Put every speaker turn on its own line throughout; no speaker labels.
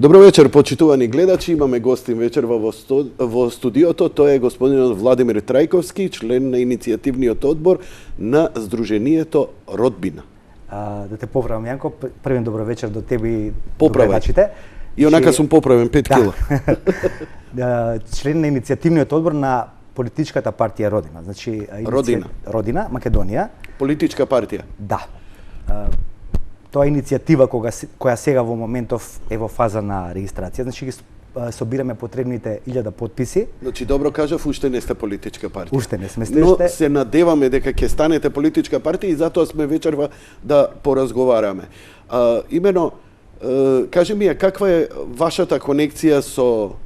Добро вечер, почитувани гледачи. Имаме гостин вечерва во студиото. Тој е господинот Владимир Трајковски, член на иницијативниот одбор на Сдруженијето Родбина.
Да те поправам, Јанко, првен добро вечер до тебе и
гледачите. И онака сум поправен 5 кила.
Член на иницијативниот одбор на политичката партија Родина. Значи, Родина, Македонија.
Политичка партија?
Да. Тоа е иницијатива која сега во моментов е во фаза на регистрација. Значи ги собираме потребните 1000 потписи.
Значи добро кажав, уште не сте политичка партија.
Уште не сме.
Но се надеваме дека ќе станете политичка партија и затоа сме вечерва да поразговараме. Имено, кажи ми каква е вашата конекција со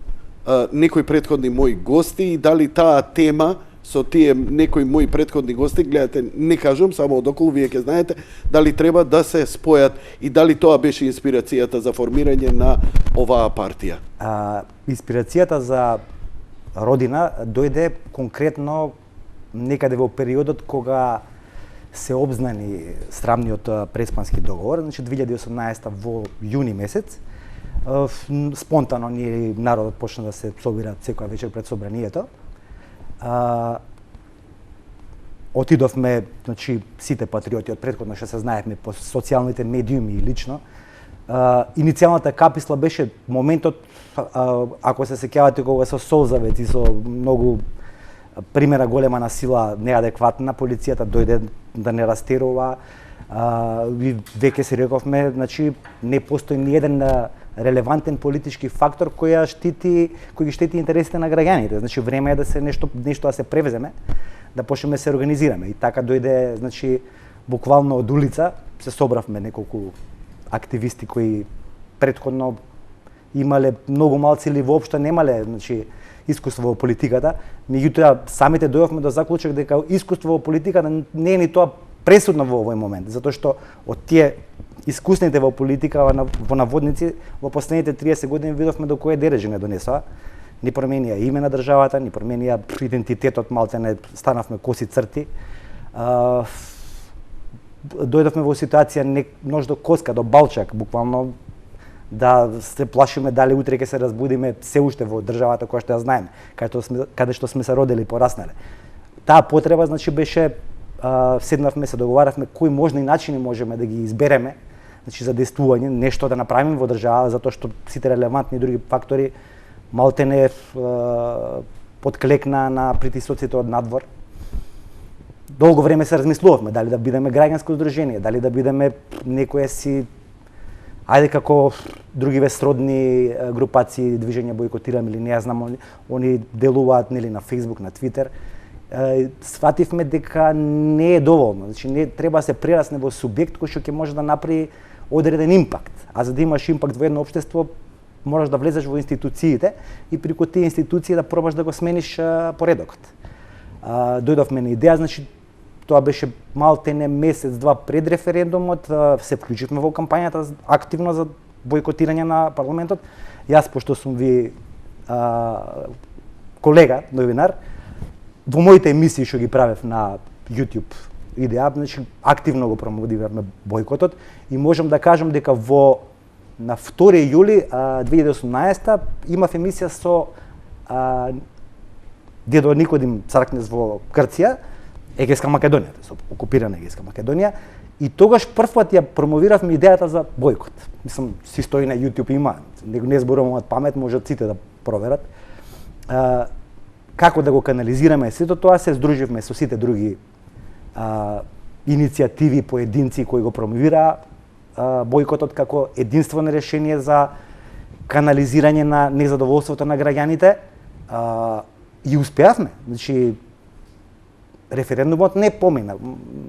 некои претходни мои гости и дали таа тема со тие некои мои претходни гости, гледате, не кажам, само одоколу вие ќе знаете, дали треба да се спојат и дали тоа беше инспирацијата за формирање на оваа партија?
Инспирацијата за Родина дојде конкретно некаде во периодот кога се обзнани срамниот преспански договор, значи 2018 во јуни месец. Спонтано ние народот почна да се собира секоја вечер пред собранието. Отидовме, значи, сите патриоти од претходно што се знаевме по социјалните медиуми и лично. Иницијалната каписла беше моментот, ако се сеќавате, кога со Солзавец и со многу примера голема насила неадекватна, полицијата дојде да не растерува. Веќе се рековме, значи, не постои ни еден релевантен политички фактор кој ги штити интересите на граѓаните. Значи време е да се нешто да се превземе, да почнеме да се организираме. И така дојде, значи, буквално од улица се собравме неколку активисти кои претходно имале многу малци или воопшто немале, значи, искуство во политиката. Меѓутоа самите дојдовме до заклучок дека искуство во политиката не е ни тоа пресудно во овој момент, затоа што од тие искусните во политика во наводници во последните 30 години видовме до кое дереже не донесоа. Ни променија име на државата, ни променија идентитетот, малтене станавме коси црти. Дојдовме во ситуација нож до коска, до балчак, буквално да се плашиме дали утре ќе се разбудиме се уште во државата која што ја знаеме, каде што сме се родили и пораснале. Таа потреба, значи, беше седнавме, се договаравме кои можни начини можеме да ги избереме, значи за действување, нешто да направиме во држава, затоа што сите релевантни други фактори малтене подклекна на притисоците од надвор. Долго време се размислувавме дали да бидеме граѓанско здружение, дали да бидеме некоја си ајде како другиве сродни групации, движења бойкотираме или не ја знам, они делуваат нели на Facebook, на Twitter. Свативме дека не е доволно, значи не треба да се прерасне во субјект кој што ќе може да направи одреден импакт. А за да имаш импакт во едно општество, мораш да влезеш во институциите и преку тие институции да пробаш да го смениш поредокот. Дојдовме на идеја, значи тоа беше малтене месец-два пред референдумот, се вклучивме во кампањата активно за бойкотирање на парламентот. Јас, пошто сум ви колега, новинар, во моите емисии што ги правев на YouTube идеја, значи активно го промовираме бойкотот и можам да кажам дека на 2 јули 2018 имав емисија со дедо Никодим Цркнес во Грција, Егејска Македонија, со окупирана Егејска Македонија, и тогаш првпат ја промовиравме идејата за бойкот. Мислам, си стои на YouTube, има, не зборувам од памет, можат сите да проверат. Како да го канализираме сето тоа, се здруживме со сите други иницијативи, поединци кои го промовираа бойкотот како единствено решение за канализирање на незадоволството на граѓаните, и успеавме. Значи, референдумот не помина,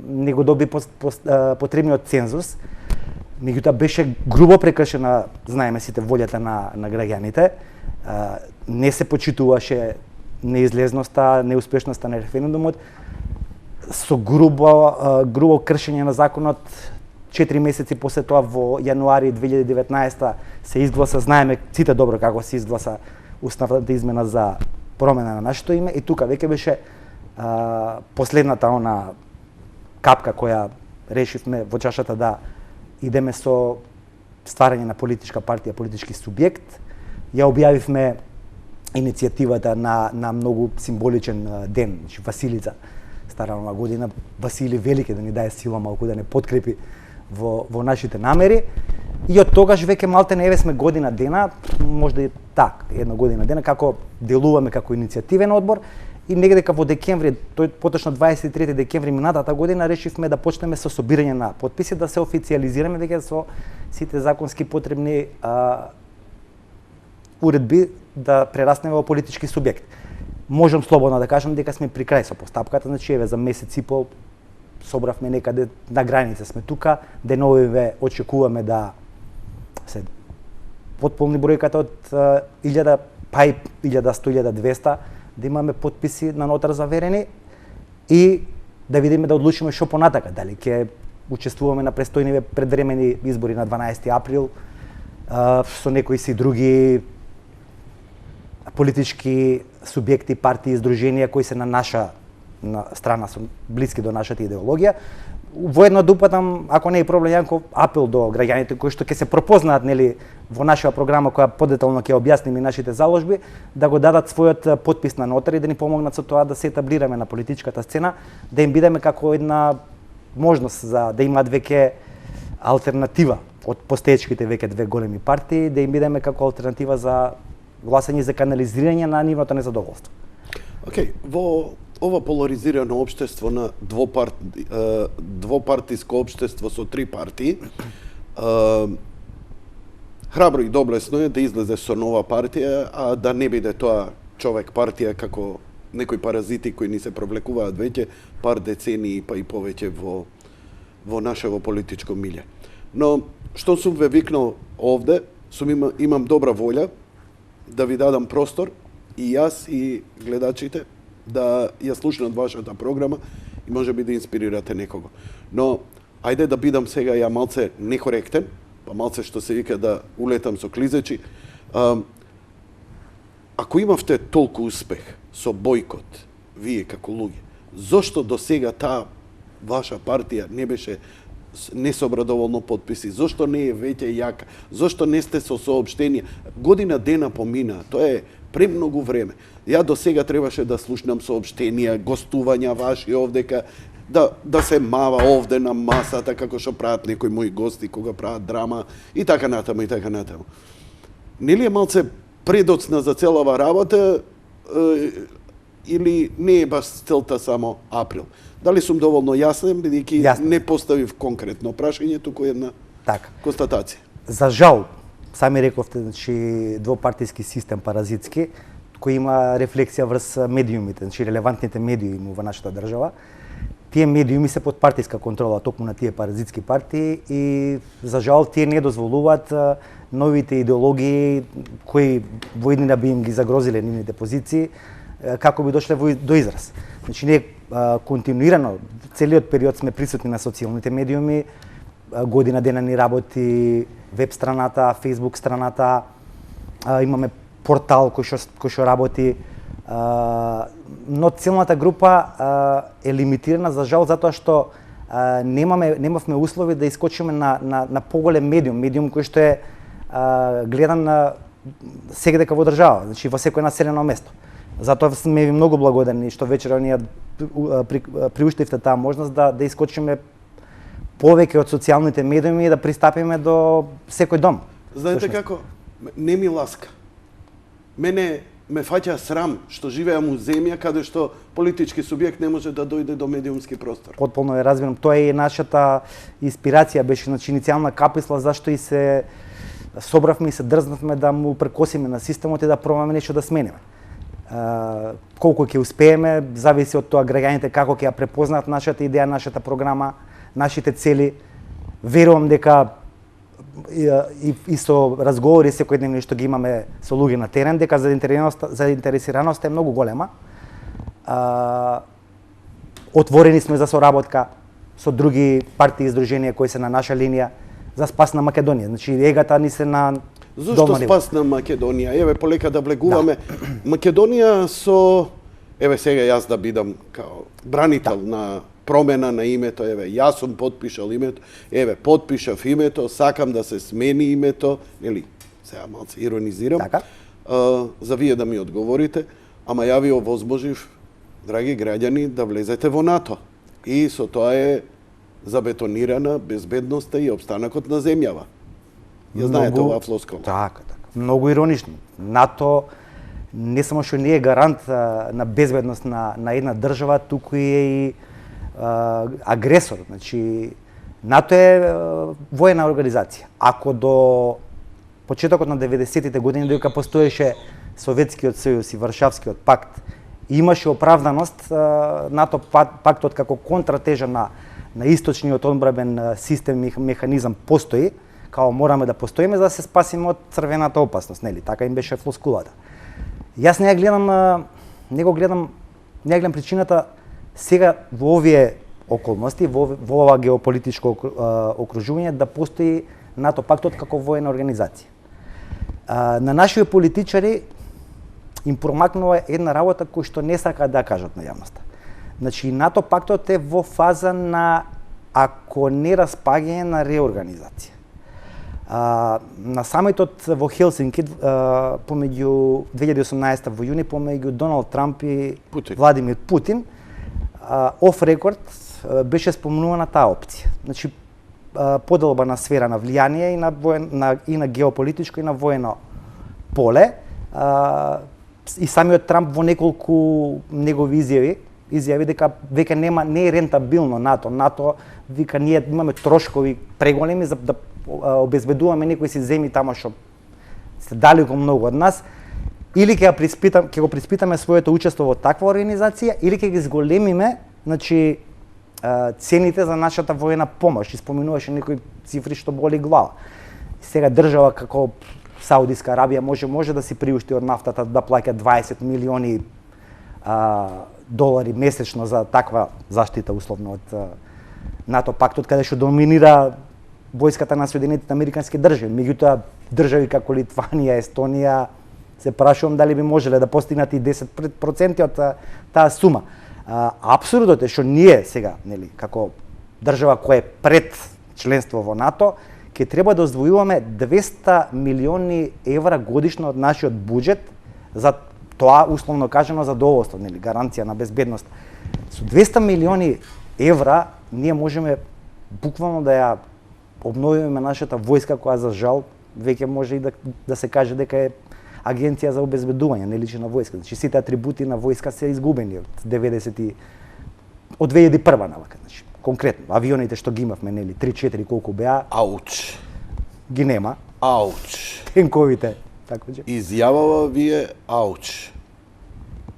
не го доби потребниот цензус, меѓутоа беше грубо прекршена, знаеме сите, волјата на граѓаните, не се почитуваше неизлезноста, неуспешноста на референдумот, со грубо кршење на законот. 4 месеци после тоа, во јануари 2019 се изгласа, знаеме сите добро како се изгласа уставната измена за промена на нашето име, и тука веќе беше последната капка која решивме во чашата да идеме со стварање на политичка партија, политички субјект, ја објавивме иницијативата на многу символичен ден, значи Василица, стара нова година, Васили Велики да ни даде сила малку да не подкрепи во нашите намери. И од тогаш веќе малте не еве сме година дена, можда и една година дена како делуваме како иницијативен одбор. И негде во декември, поточно 23 декември минатата година, решивме да почнеме со собирање на потписи, да се официјализираме веќе со сите законски потребни уредби да прераснеме во политички субјект. Можам слободно да кажам дека сме при крај со постапката, значи еве за месец и пол собравме некаде на граница сме тука, деновиве очекуваме да се потполни бројката од 1000 па и 1100, 1200 да имаме потписи на нотар заверени и да видиме да одлучиме што понатака, дали ќе учествуваме на престојниве предвремени избори на 12 април со некои си други политички субјекти, партии, издруженија кои се на наша страна, со блиски до нашата идеологија. Воедно да упатам, ако не е проблем, јанко апел до граѓаните кои што ќе се пропознаат нели во нашава програма која подетално ќе објасниме нашите заложби, да го дадат својот потпис на нотари, да ни помогнат со тоа да се етаблираме на политичката сцена, да им бидеме како една можност за да имаат веќе алтернатива од постоечките веќе две големи партии, да им бидеме како алтернатива за гласање за канализирање на нивното незадоволство.
Океј, во ова поларизирано општество на двопартиско општество со три партии, храбро и доблесно е да излезе со нова партија, а да не биде тоа човек партија како некои паразити кои ни се провлекуваат веќе пар децении па и повеќе во нашево политичко милје. Но што сум ве викнал овде, имам добра волја да ви дадам простор и јас и гледачите да ја слушнат вашата програма и можеби да инспирирате некого. Но ајде да бидам сега ја малце некоректен, па малце што се вика да улетам со клизечи. Ако имавте толку успех со бојкот, вие како луѓе, зошто до сега таа ваша партија не собра доволно потписи? Зошто не е веќе јака? Зошто не сте со соопштенија? Година дена помина, тоа е премногу време. Ја до сега требаше да слушнам соопштенија, гостувања ваши овдека, да се мава овде на масата како што прават некои мои гости кога прават драма и така натаму и така натаму. Нели е малце предоцна за целава работа или не е баш целта само април? Дали сум доволно јасен, бидејќи не поставив конкретно прашање, туку една констатација?
За жал, сами рековте, значи двопартиски систем паразитски, кој има рефлексија врз медиумите, значи релевантните медиуми во нашата држава. Тие медиуми се под партиска контрола токму на тие паразитски партии и за жал тие не дозволуваат новите идеологии кои во иднина би им ги загрозиле нивните позиции како би дошле до израз. Значи ние континуирано целиот период сме присутни на социјалните медиуми, година дена ни работи веб страната, фејсбук страната, имаме портал кој што работи, но целната група е лимитирана за жал затоа што немавме услови да искочиме на поголем медиум кој што е гледан сегде во држава, значи во секој населено место. Затоа сме ви многу благодарни што вечера ние приуштивте таа можност да искочиме повеќе од социјалните медиуми и да пристапиме до секој дом.
Знаете како? Не ми ласка. Мене ме фаќа срам што живеам у земја каде што политички субјект не може да дојде до медиумски простор.
Потполно ја разбирам. Тоа е и нашата инспирација, беше иницијална каписла зашто и се собравме и се дрзнавме да му прекосиме на системот и да пробаме нешто да смениме. Колку ќе успееме, зависи од тоа граѓаните како ќе ја препознаат нашата идеја, нашата програма, нашите цели. Верувам дека и со разговори секојдневни што ги имаме со луѓе на терен, дека заинтересираноста е многу голема. Отворени сме за соработка со други партии и издруженија кои се на наша линија за спас на Македонија. Значи егата ни се на
Зошто спас на Македонија? Еве полека да влегуваме. Македонија со еве сега јас да бидам као бранител на промена на името, еве, јас сум потпишал името, еве, потпишав името, сакам да се смени името, нели, сега малце иронизирам,
Така.
За вие да ми одговорите, ама ја ви овозможив, драги граѓани, да влезете во НАТО. И со тоа е забетонирана безбедноста и обстанакот на земјава. Ја знаете оваа флоскула.
Така. Многу иронично. НАТО не само што не е гарант на безбедност на една држава, туку е и агресор. Значи, НАТО е воена организација. Ако до почетокот на 90-тите години, додека постоеше Советскиот сојуз и Варшавскиот пакт, имаше оправданост НАТО пактот како контратежа на источниот одбранбен систем и механизам постои, као мораме да постоиме за да се спасиме од црвената опасност, нели? Така им беше флоскулата. Јас не гледам причината сега во овие околности, во ова геополитичко окружување да постои НАТО пактот како воена организација. На нашите политичари им промакнува една работа која што не сака да кажат на јавноста. Значи, НАТО пактот е во фаза на, ако не распаѓање, на реорганизација. На самитот во Хелсинки помеѓу 2018 во јуни помеѓу Доналд Трамп и Владимир Путин, оф рекорд беше спомнувана таа опција. Значи, поделба на сфера на влијание и на геополитичко и на воено поле. И самиот Трамп во неколку негови изјави дека веќе не е рентабилно НАТО. НАТО вика ние имаме трошкови преголеми за да обезбедуваме некои си земји тама што се далеко многу од нас, или ќе го приспитаме своето учество во таква организација, или ќе ги зголемиме, значи, цените за нашата воена помош. И споминуваше некои цифри што боли глава. Сега држава како Саудиска Арабија може да си приушти од нафтата да плаќа 20 милиони долари месечно за таква заштита условно од НАТО пактот, каде што доминира војската на Соединетите Американски држави. Меѓутоа, држави како Литванија, Естонија, се прашувам дали би можеле да постигнат и 10% од таа сума. Апсурдот е што ние сега, нели, како држава која е пред членство во НАТО, ќе треба да оздвојуваме 200 милиони евра годишно од нашиот буџет за тоа, условно кажано, задоволство, нели, гаранција на безбедност. Со 200 милиони евра ние можеме буквално да ја обновиме нашата војска, која за жал веќе може и да се каже дека е агенција за обезбедување, не личи на војска. Значи сите атрибути на војска се изгубени од 2001 навака, значи конкретно авионите што ги имавме, нели, 3-4 колку беа,
Ауч.
Ги нема.
Ауч.
Тенковите, така че.
Изјавава вие ауч.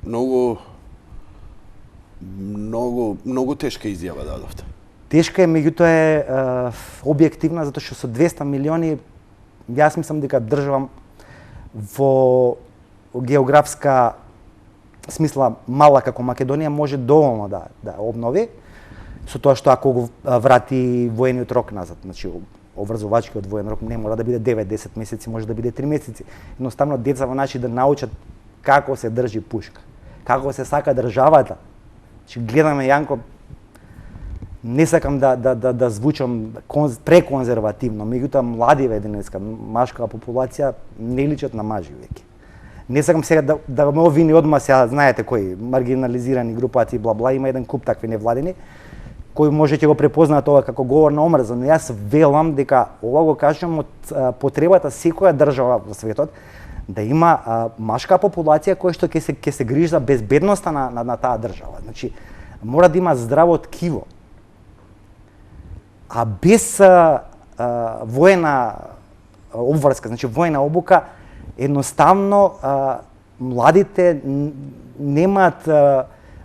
Многу тешка изјава дадовте.
Тешка е, меѓутоа е објективна, затоа што со 200 милиони јас мислам дека држава во географска смисла мала како Македонија може доволно да обнови, со тоа што ако го врати воениот рок назад, значи обврзувачкиот воен рок не мора да биде 9-10 месеци, може да биде 3 месеци. Едноставно деца во наши да научат како се држи пушка, како се сака државата. Значи гледаме Јанко, не сакам да звучам преконзервативно, меѓутоа младиве денеска, машка популација не личат на мажи веќе. Не сакам сега да ме обвини одма сега, знаете кои, маргинализирани групации, бла-бла, има еден куп такви невладини, кои може ќе го препознаат ова како говор на омрза, но јас велам дека ова го кажам од потребата секоја држава во светот да има машка популација која што ќе се грижи за безбедноста на таа држава. Значи, мора да има здраво ткиво. А без воена обврска, значи воена обука, едноставно младите немаат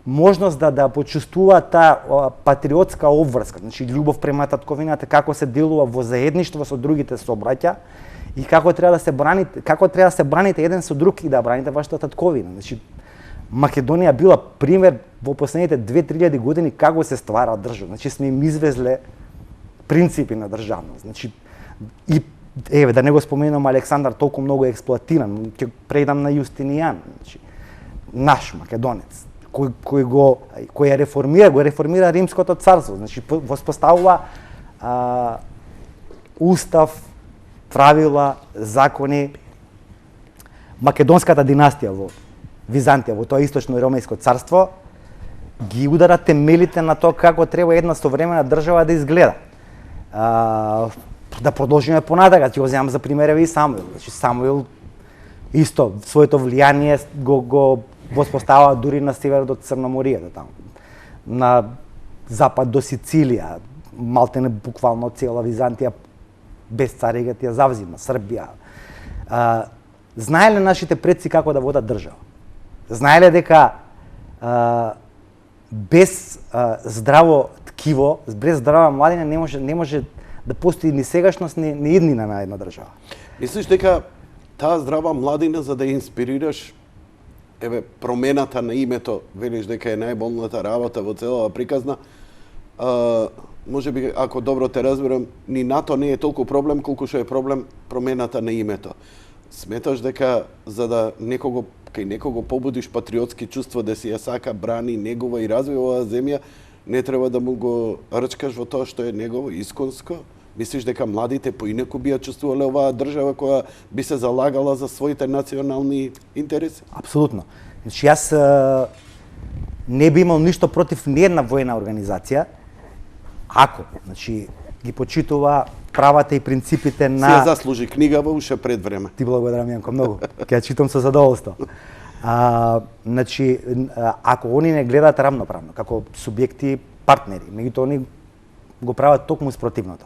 можност да почувствуваат таа патриотска обврска, значи љубов према татковината, како се делува во заедништво со другите собраќа и како треба да се браните еден со друг и да браните вашата татковина. Значи Македонија била пример во последните 2-3 години како се ствара држава. Значи сме им извезле принципи на државност. Значи и еве да не го споменам Александар толку многу експлоатиран, ќе предам на Јустинијан, значи наш македонец, кој ја реформира Римското царство, значи воспоставува устав, правила, закони. Македонската династија во Византија, во тоа источно ромејско царство, ги удара темелите на тоа како треба една современа држава да изгледа. Да продолжиме понатака, ќе го земам за пример и Самуил. Значи Самуил исто своето влијание го воспоставува дури на север до Црноморијата таму. На запад до Сицилија, малтене буквално цела Византија без царега ја завзима, Србија. Знаеле нашите предци како да водат држава? Знаеле дека без здраво ткиво, без здрава младина не може да постои ни сегашност, ни иднина на една држава.
Мислиш дека таа здрава младина за да инспирираш промената на името, велиш дека е најболната работа во целава приказна, може би, ако добро те разбирам, ни НАТО не е толку проблем колку што е проблем промената на името. Сметаш дека за да кај некого побудиш патриотски чувства да си ја сака, брани, негова и развива оваа земја, не треба да му го рчкаш во тоа што е негово исконско? Мислиш дека младите поинаку би ја чувствувале оваа држава која би се залагала за своите национални интереси?
Апсолутно. Значи јас не би имал ништо против ниедна војна организација, ако, значи, ги почитува правата и принципите на...
Си ја заслужи книгава уште пред време.
Ти благодарам, Јанко, многу. Ќе ја читам со задоволство. Значи, ако они не гледаат рамноправно, како субјекти партнери, меѓутоа они го прават токму спротивното.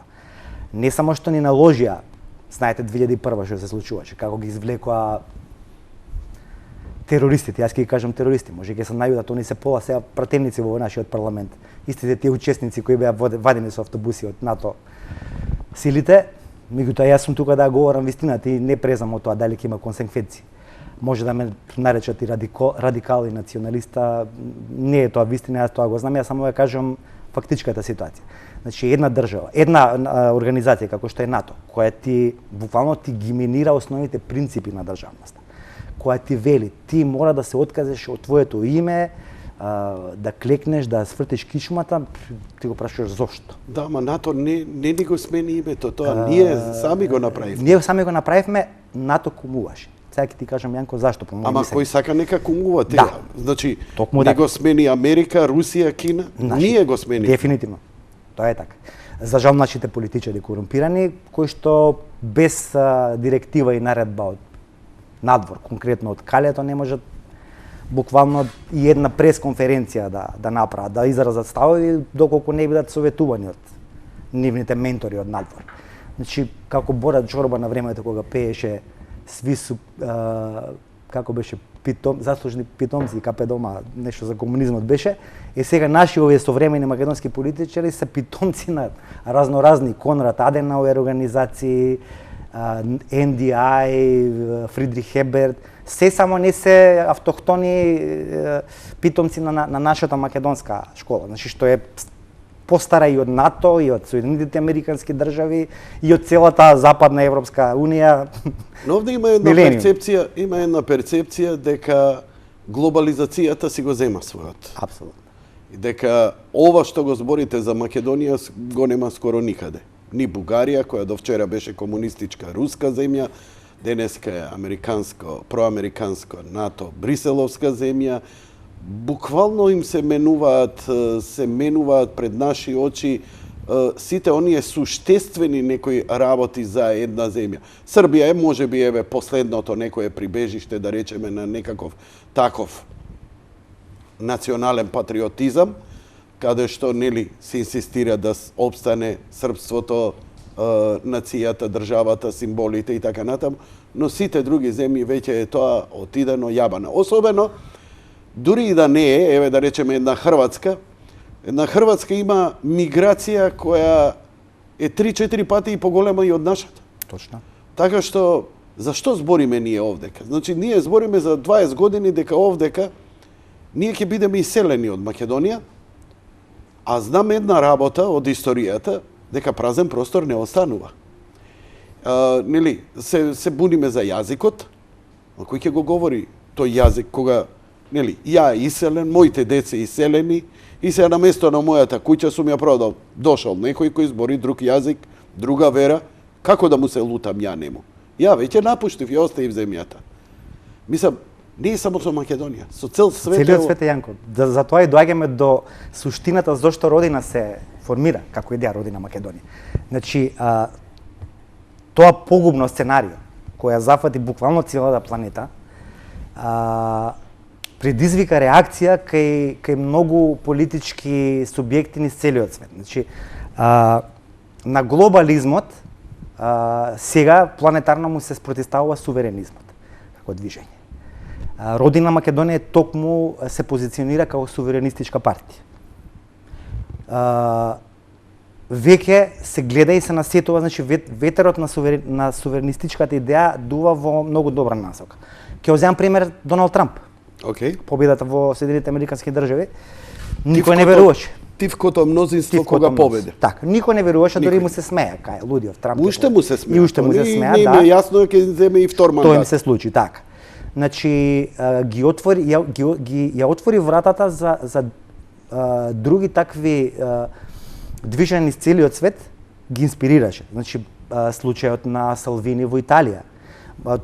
Не само што ни наложија, знаете 2001 што се случуваше, како ги извлекоа терористите, јас ќе ги кажам терористи, може ќе се најудат, они се пола сега пратеници во нашиот парламент. Истите тие учесници кои беа вадени со автобуси од НАТО силите, меѓутоа јас сум тука да говорам вистината и не презам од тоа дали ќе има консеквенции. Може да ме наречат и радикал и националиста, не е тоа вистина, јас тоа го знам, јас само ја кажам фактичката ситуација. Значи една држава, една организација како што е НАТО, која ти буквално ти ги минира основните принципи на државноста, која ти вели ти мора да се откажеш од твоето име, да клекнеш, да свртиш кичмата, ти го прашуваш зошто.
Да, ама НАТО не ни го смени името, тоа ние сами го направивме.
Ние сами го направивме, НАТО кумуваше. Сега ќе ти кажам, Јанко, зашто по моје
Ама
мислење.
кој сака нека кумува те.
Да.
Значи,
Токму
не
така.
го смени Америка, Русија, Кина, ние го смени.
Дефинитивно. Тоа е така. За жал нашите политичари корумпирани, кои што без директива и наредба од надвор, конкретно од Калето, не можат буквално и една пресконференција да направат, да изразат ставови, доколку не бидат советувани од нивните ментори од надвор. Значи, како Бора Чорба на времето кога пееше сви су, како беше, заслужни питомци, капе дома, нешто за комунизмот беше, сега наши овие современи македонски политичари се питомци на разноразни Конрад Аденауер организации, NDI, Фридрих Хеберт, се само не се автохтони питомци на нашата македонска школа, значи што е постара и од НАТО, и од Соединетите американски држави, и од целата Западна Европска унија.
Но овде има една перцепција дека глобализацијата си го зема својот.
Апсолутно.
И дека ова што го зборите за Македонија го нема скоро никаде. Ни Бугарија, која до вчера беше комунистичка руска земја, денеска е американско, проамериканско, НАТО, бриселовска земја, буквално им се менуваат пред наши очи сите оние суштествени некои работи за една земја. Србија е можеби последното некое прибежиште, да речеме, на некаков таков национален патриотизам, каде што нели се инсистира да опстане српството, нацијата, државата, символите и така натаму, но сите други земји веќе е тоа отидено јабана. Особено дури и да не е, да речеме една Хрватска има миграција која е 3-4 пати и поголема и од нашата.
Точно.
Така што, зашто збориме ние овдека? Значи, ние збориме за 20 години дека овдека ние ќе бидеме иселени од Македонија, а знам една работа од историјата, дека празен простор не останува. Нели, се буниме за јазикот, а кој ќе го говори тој јазик кога нели, ја иселен, моите деца иселени, и сега на место на мојата куќа сум ја продал. Дошол некој кој збори друг јазик, друга вера, како да му се лутам ја нему? Ја веќе напуштив и оставив земјата. Мислам, не е само со Македонија, со цел свет.
Целиот свет е, Јанко. Затоа и доаѓаме до суштината зошто родина се формира, како идеја родина Македонија. Значи, тоа погубно сценарио, која зафати буквално целата планета, предизвика реакција кај многу политички субјекти низ целиот свет. Значи, на глобализмот сега планетарно му се спротивставува суверенизмот како движење. Родина Македонија токму се позиционира како суверенистичка партија. Веќе се гледа и се насетува, значи ветерот на суверенистичката идеја дува во многу добра насока. Ќе земам пример Доналд Трамп. Победата во Соединетите Американски држави. Никој не веруваше.
Тивкото мнозинство кога победе.
Така, никој не веруваше, дури му се смеа, кај лудиов Трамп.
Уште му се смеа.
И уште му се смеа, да.
Не е јасно ќе земе и втор мандат.
Тоа им се случи, така. Значи, ја отвори вратата за други такви движења низ целиот свет, ги инспирираше. Значи, случајот на Салвини во Италија.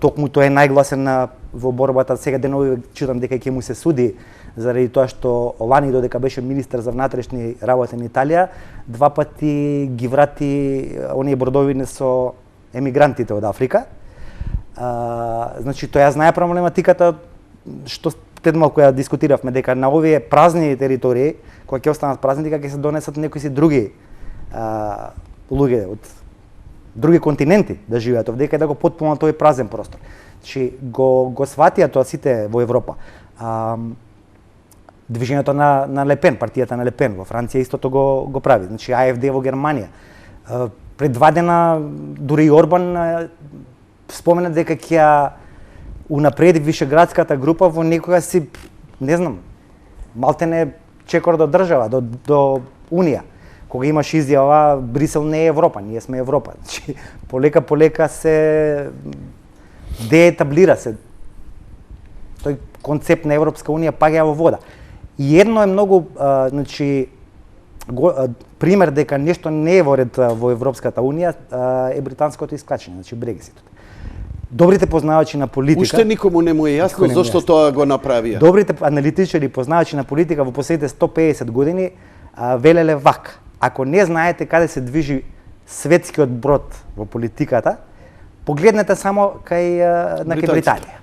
Токму тој е најгласен во борбата, сега денови читам дека ќе му се суди заради тоа што лани додека беше министар за внатрешни работи на Италија, два пати ги врати оние бродовини со емигрантите од Африка. Значи, тој ја знае проблематиката што пред малку ја дискутиравме, дека на овие празни територии, кои ќе останат празни, дека ќе се донесат некои си други луѓе од други континенти да живеат овде, дека да го потполнат тој празен простор. Значи, го сватија тоа сите во Европа. Движењето на Лепен, партијата на Лепен во Франција истото го прави. Значи, АФД во Германија. Пред 2 дена дури и Орбан спомена дека ќе унапреди вишеградската група во некоја си, не знам, малтене чекор до држава, до Унија. Кога имаш изјава, Брисел не е Европа, ние сме Европа. Значи, полека се деетаблира се. Тој концепт на Европска Унија паѓа во вода. И едно е многу, значи, пример дека нешто не е во ред во Европската Унија е британското искачање, значи Брекситот. Добрите познавачи на политика...
Уште никому не му е јасно зошто тоа го направија.
Добрите аналитичари и познавачи на политика во последните 150 години велеле вака. Ако не знаете каде се движи светскиот брод во политиката, погледнете само кај Британија.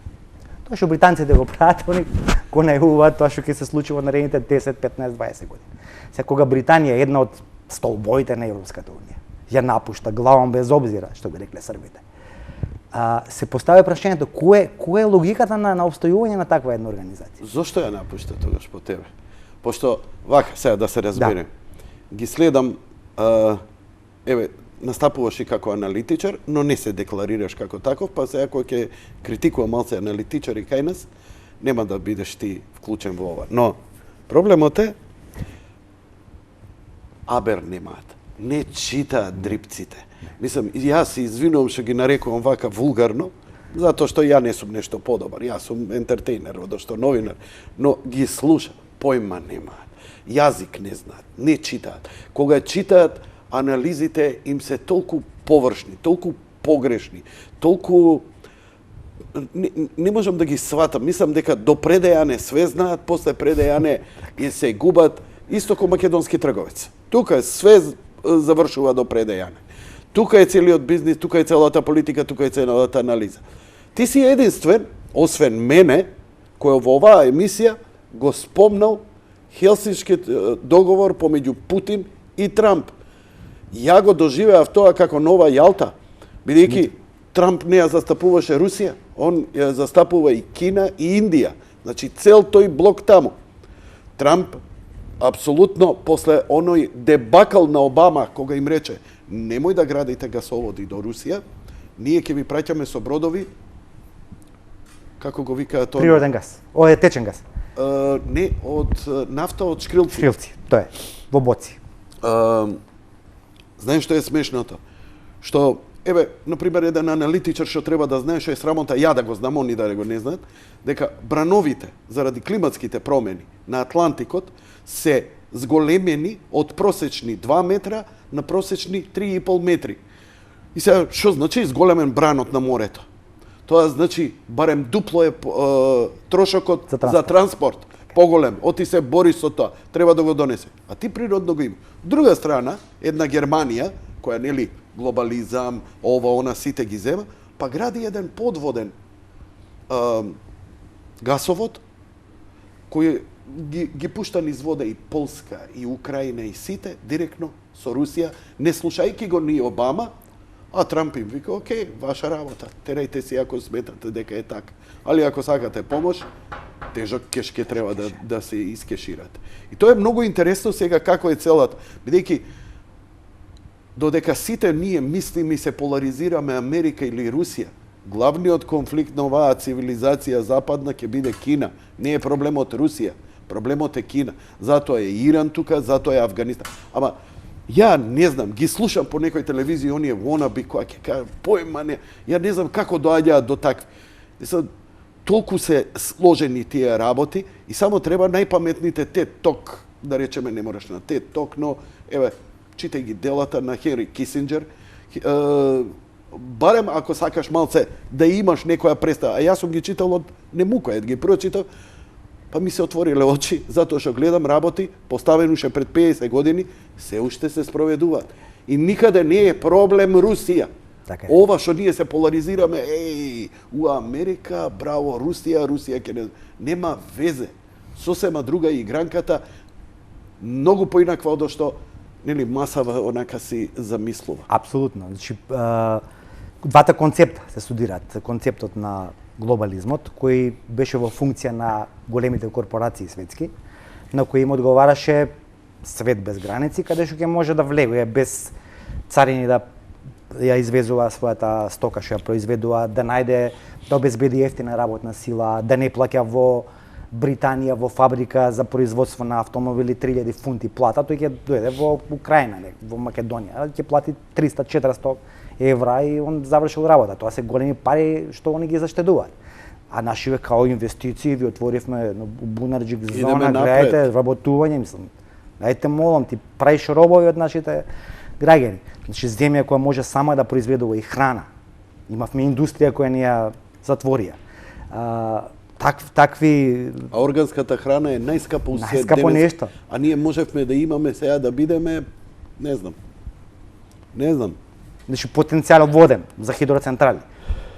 Тоа што британците го прават, они го најавуваат тоа што ќе се случи во наредните 10, 15, 20 години. Сега кога Британија е една од столбовите на Европската Унија, ја напушта главом без обзира, што би рекле србите. Се поставя прашањето која е логиката на обстојување на таква една организација?
Зошто ја напушта тогаш по тебе? Пошто вака сега да се разбереме. Ги следам, еве, настапуваш и како аналитичар, но не се декларираш како таков, па сега кој ќе критикува малце аналитичари кај нас, нема да бидеш ти вклучен во ова. Но проблемот е абер немаат. Не читаат дрипците. Мислам, јас се извинувам што ги нарекувам вака вулгарно, затоа што ја не сум нешто подобар. Јас сум ентертејнер, одошто новинар, но ги слушам, појма немаат. Јазик не знаат, не читаат. Кога читаат, анализите им се толку површни, толку погрешни, толку не можам да ги сватам. Мислам дека до предејане све знаат, после предејане и се губат, исто како македонски трговец. Тука све завршува до предејане. Тука е целиот бизнис, тука е целата политика, тука е целата анализа. Ти си единствен, освен мене, кој во оваа емисија го спомнал Хелсиншкиот договор помеѓу Путин и Трамп. Ја го доживеав тоа како нова Јалта, бидејќи Трамп не ја застапуваше Русија, он ја застапува и Кина и Индија. Значи цел тој блок таму. Трамп апсолутно после оној дебакал на Обама кога им рече немој да градите гасоводи до Русија, ние ќе ви праќаме со бродови, како го викаат тоа?
Природен газ. Ова е течен газ.
Не, од нафта од шкрилци.
Шкрилци, тоа е, во боци.
Знаеш што е смешното? Што еве, например, еден аналитичар што треба да знае, што е срамота, ја да го знам, они да го не знаат, дека брановите, заради климатските промени на Атлантикот, се зголемени од просечни 2 метра на просечни 3,5 метри. И сега, што значи зголемен бранот на морето? Тоа значи барем дупло е трошокот за транспорт. Поголем, оти се бори со тоа, треба да го донесе. А ти природно го има. Друга страна, една Германија, која нели глобализам, ова, она, сите ги зема, па гради еден подводен гасовод, кој ги пушта низ вода и Полска, и Украина, и сите, директно со Русија, не слушајќи го ни Обама, а Трамп им вика, окей, ваша работа, терајте си ако сметате дека е така. Али ако сакате помош, тежок кеш ке треба да се искеширате. И тоа е многу интересно сега како е целата, бидејќи додека сите ние мислиме и се поларизираме Америка или Русија, главниот конфликт на оваа цивилизација западна ќе биде Кина. Не е проблемот Русија, проблемот е Кина. Затоа е Иран тука, затоа е Афганистан. Ама ја не знам, ги слушам по некој телевизија оние wannabe која ќе кажа појма не, ја не знам како доаѓаат до такви. Толку се сложени тие работи и само треба најпаметните TED-Talk, да речеме, не мораш на TED-Talk, но еве читај ги делата на Хенри Кисинџер, барем ако сакаш малце да имаш некоја представа, а јас сум ги читал од немука, ги прочитав, па ми се отвориле очи, затоа што гледам работи, поставени уште пред 50 години, се уште се спроведуваат. И никаде не е проблем Русија.
Така е.
Ова што ние се поларизираме, у Америка, браво, Русија ќе нема везе. Сосема друга игранката, многу поинаква од што нели масава онака си замислува.
Апсолутно. Значи, двата концепта се студираат. Концептот на глобализмот, кој беше во функција на големите корпорации светски, на кој им одговараше свет без граници, каде што ќе може да влегува без царини да ја извезува својата стока што ја произведува, да најде, да обезбеди ефтина работна сила, да не плаќа во Британија во фабрика за производство на автомобили 3000 фунти плата, тој ќе дојде во Украина, во Македонија, ќе плати 300-400 евра и он завршил работа. Тоа се големи пари што они ги заштедуваат. А нашиве као инвестиции ви отворивме Бунарџик зона, гледајте, работување, мислам. Дајте молам ти, правиш робови од нашите граѓани. Значи земја која може сама да произведува и храна. Имавме индустрија која ни ја затворија. Такви...
А органската храна е најскапа у свет.
Најскапо нешто.
А ние можевме да имаме сега да бидеме, не знам.
Значи потенцијал воден за хидроцентрали,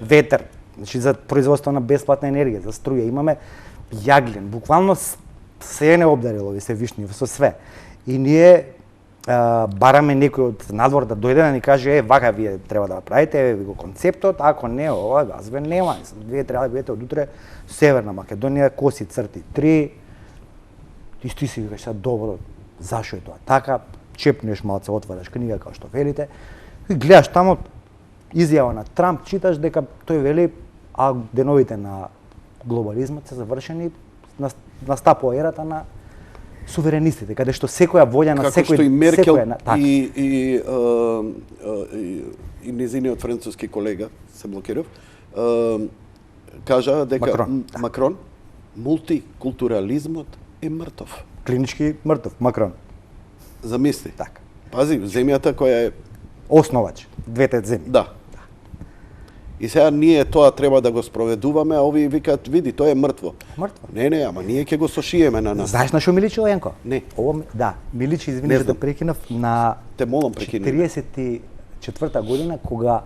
ветер, значи за производство на бесплатна енергија, за струја. Имаме јаглен, буквално се не обдарило ви се вишни со све. И ние бараме некој од надвор да дојде да ни каже вака вие треба да правите, еве го концептот, ако не ова газве нема. Вие треба да бидете од утре Северна Македонија, коси црти 3. Ти си викаш добро, зашо е тоа така? Чепнеш малце, отвараш книга како што велите. И гледаш таму изјава на Трамп, читаш дека тој вели а деновите на глобализмот се завршени, настапува ерата на суверенистите, каде што секоја волја на секој...
Како што и Меркел
така.
и низиниот француски колега, се блокирав, кажа дека Макрон, мултикултурализмот е мртов.
Клинички мртов, Макрон.
Замисли.
Така.
Пази, земјата која е...
Основач, двете земји.
Да. И сега ние тоа треба да го спроведуваме, а овие викаат, види, тоа е мртво.
Мртво?
Не, ама ние ќе го сошиеме на нас.
Знаеш на што ми личи, Ојанко?
Не.
Да, ми личи, извини да прекинав, на
Те молам прекини.
44-та година, кога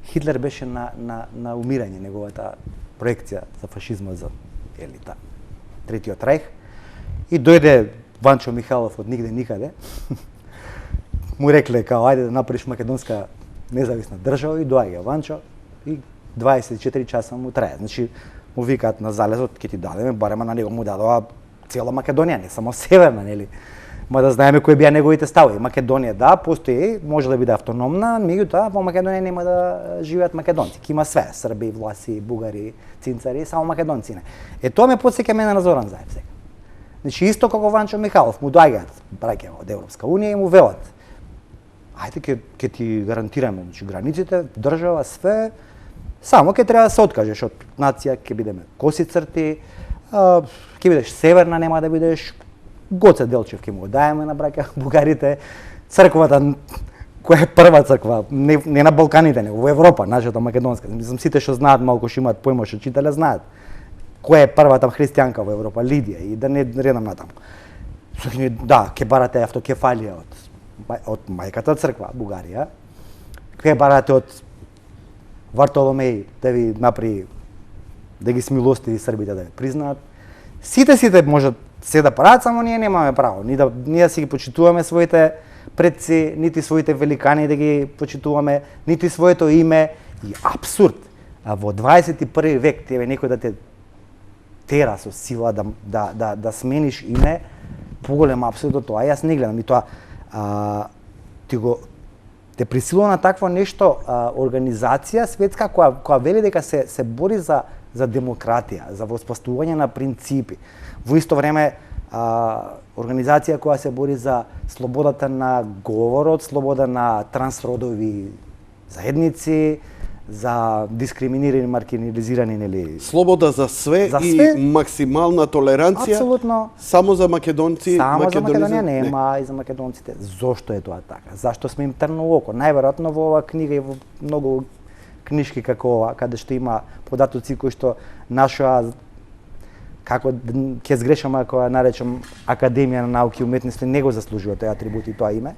Хитлер беше на умирање, неговата проекција за фашизмот за елита, Третиот рајх, и дојде Ванчо Михайлов од нигде никаде, му рекле као ајде да направиш македонска независна држава и доаѓа Ванчо и 24 часа му трае. Значи му викаат на залезот ќе ти дадеме, барема на него му дадоа цела Македонија, не само северна, нели? Ма да знаеме кои беа неговите ставови. Македонија да, постои, може да биде автономна, меѓутоа во Македонија нема да живеат македонци. Ки има све, Срби, Власи, Бугари, Цинцари, само македонци не. Тоа ме потсеќа мене на Зоран Заев сега. Значи исто како Ванчо Михайлов му доаѓаат браќа од Европска унија и му велат ајде ќе ти гарантираме, значи границите, држава, све, само ќе треба да се откажеш од нација, ќе бидеме коси црти, ќе бидеш северна, нема да бидеш, Гоце Делчев ќе му го даеме на браќа бугарите, црквата која е прва црква, не на Балканите, него во Европа, нашата македонска. Мислам сите што знаат малку што имаат појма што читале знаат која е првата христијанка во Европа, Лидија, и да не редам натаму. Да, ќе барате автокефалија од мајката црква Бугарија, ќе барате од Вартоломеј да ви направи, да ги смилостиви србите да ви признаат. Сите можат се да прават, само ние немаме право. Ние да си ги почитуваме своите предци, нити своите великани да ги почитуваме, нити своето име. И абсурд. А во 21 век тебе некој да те тера со сила да смениш име, поголем абсурд од тоа. Јас не гледам и тоа те присилува на такво нешто организација светска која вели дека се бори за демократија, за воспоставување на принципи. Во исто време организација која се бори за слободата на говорот, слобода на трансродови заедници, за дискриминирани, маргинализирани, нели?
Слобода за све и максимална толеранција.
Апсолутно.
Само за македонци,
само за Македонија нема и за македонците. Зошто е тоа така? Зашто сме им трно око? Најверојатно во оваа книга и во многу книжки како ова, каде што има податоци кои што наша, како ќе сгрешам ако ја наречам Академија на науки и уметности, не го заслужува тој атрибут и тоа име,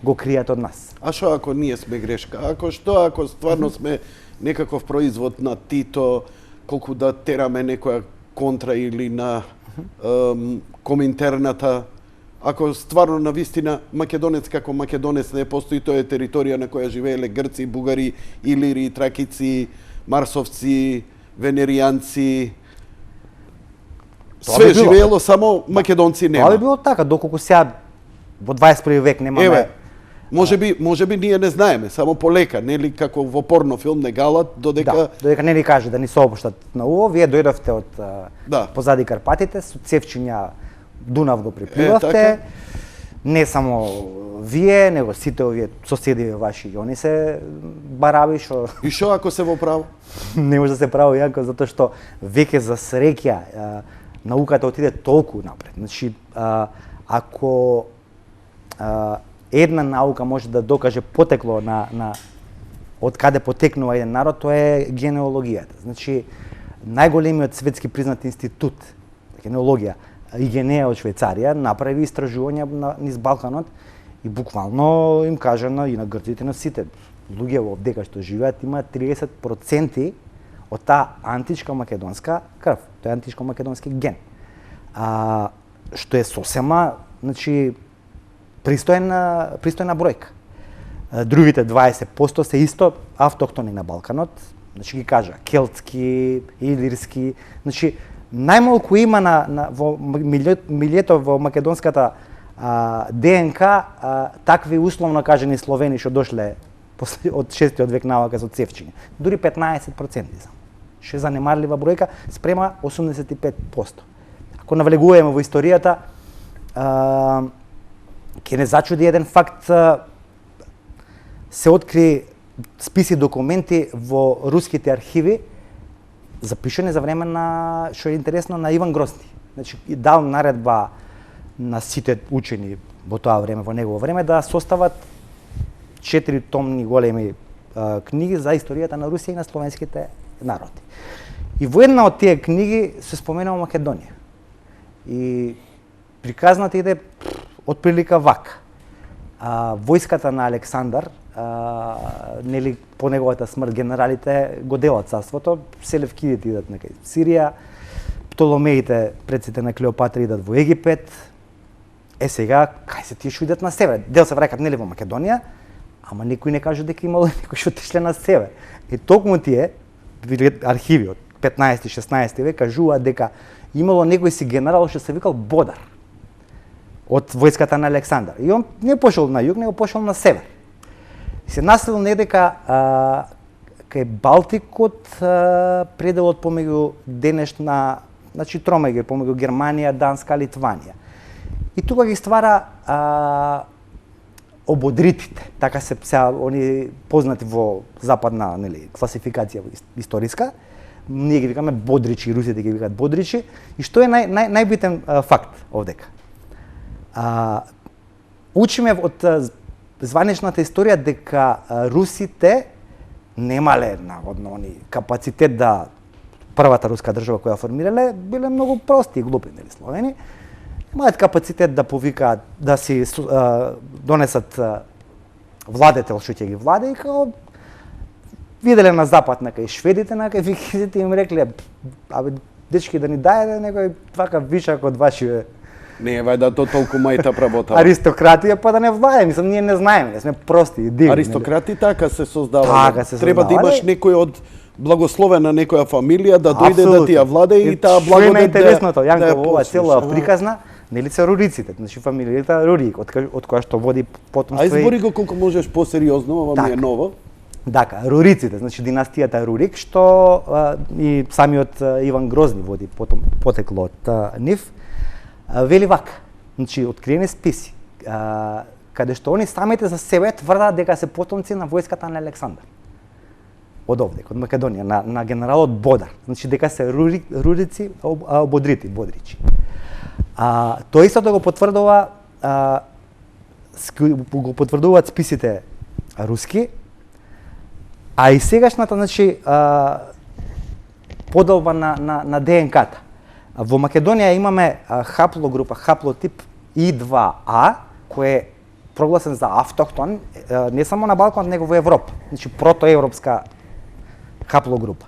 го кријат од нас.
А што ако ние сме грешка? Ако стварно сме некаков производ на Тито, колку да тераме некоја контра или на Коминтерната, ако стварно на вистина македонец како македонец не постои, тоа е територија на која живееле грци, бугари, илири, тракици, марсовци, венеријанци. Све живеело, само македонци нема.
Тоа би било така, доколку сега во 21 век немаме.
Еве, можеби ние не знаеме, само полека, нели како во порнофилм не галат, додека
не ни каже да ни соопштат на уво, вие дојдовте од позади Карпатите, со цевчиња Дунав го припливавте. Не само вие, него сите овие соседи ваши, и они се бараби што.
И што ако се во право?
Не може да се право, Јанко, затоа што веќе за среќа науката отиде толку напред. Значи, ако една наука може да докаже потекло на од каде потекнува еден народ, тоа е генеалогијата. Значи, најголемиот светски признат институт генеалогија, ИГНЕА од Швајцарија, направи истражувања низ Балканот и буквално им кажа и на грците, на сите луѓе овдека што живеат, има 30% од таа античка македонска крв, тој античко македонски ген. Што е сосема, значи, пристојна бројка. Другите 20% се исто автохтони на Балканот, значи ги кажа келтски, илирски, значи најмалку има во милјето во македонската ДНК такви условно кажани словени што дошле од 6 век навака со цевчиња. Дури 15% само. Што е занемарлива бројка спрема 85%. Ако навлегуваме во историјата, ќе не зачуди еден факт, се откри списи документи во руските архиви запишани за време на, што е интересно, на Иван Грозни. Значи, дал наредба на сите учени во тоа време, во негово време, да состават 4 томни големи книги за историјата на Русија и на словенските народи. И во една од тие книги се споменува Македонија. И приказната иде отприлика вака. Војската на Александар, нели по неговата смрт генералите го делат царството, селевкидите идат на Сирија, Птоломеите, предците на Клеопатра, идат во Египет. Сега кај се тие што идат на север? Дел се враќаат нели во Македонија, ама некој не кажа дека имало некој што отишле на север. И токму тие архиви од 15-16 век кажуваат дека имало некој си генерал што се викал Бодар од војската на Александар. И он не пошел на југ, него пошел на север. И се населил недека кај Балтикот, пределот помеѓу денешна, значи тромеѓа помеѓу Германија, Данска, Литванија. И тука ги ствара ободритите, така се они познати во западна, нели, класификација историска. Ние ги викаме бодричи, русите ги викаат бодричи. И што е најбитен факт овдека? Учиме од званичната историја дека русите немале наводно они капацитет да првата руска држава која формирале биле многу прости и глупи, нели, Словени. Имаат капацитет да повикаат, да си донесат владетел што ќе ги владе и као виделе на запад на кај шведите, на кај викинзите им рекле, абе дечки да ни дајте некој вака вишак од ваши
Не е вајда то толку мајта пработа.
аристократија, па да не владе, мислам ние не знаеме, не сме прости и дивни.
Аристократи така се создавале.
Така се
Треба да имаш
создавале.
некој од благословена некоја фамилија да дојде да ти ја владе и таа
Што е
благодет
најинтересното,
да ја
Јанко, ова
послуша.
цела приказна, нели се руриците, значи фамилијата Рурик, од која што води потомство.
Ај збори го колку можеш посериозно, ова ми е
Така.
ново.
Така, Руриците, значи династијата Рурик, што и самиот Иван Грозни води потекло од нив, вели вака, значи откриени списи, каде што они самите за себе тврдат дека се потомци на војската на Александар. Од овде, од Македонија, на генералот Бодар. Значи дека се рурици, бодрити, бодричи. Тоа истото го потврдува потврдуваат списите руски, а и сегашната, значи, подолба на ДНК-та. Во Македонија имаме хаплогрупа, хаплотип И2А, кој е прогласен за автохтон, не само на Балканот, него во Европа. Значи, протоевропска хаплогрупа.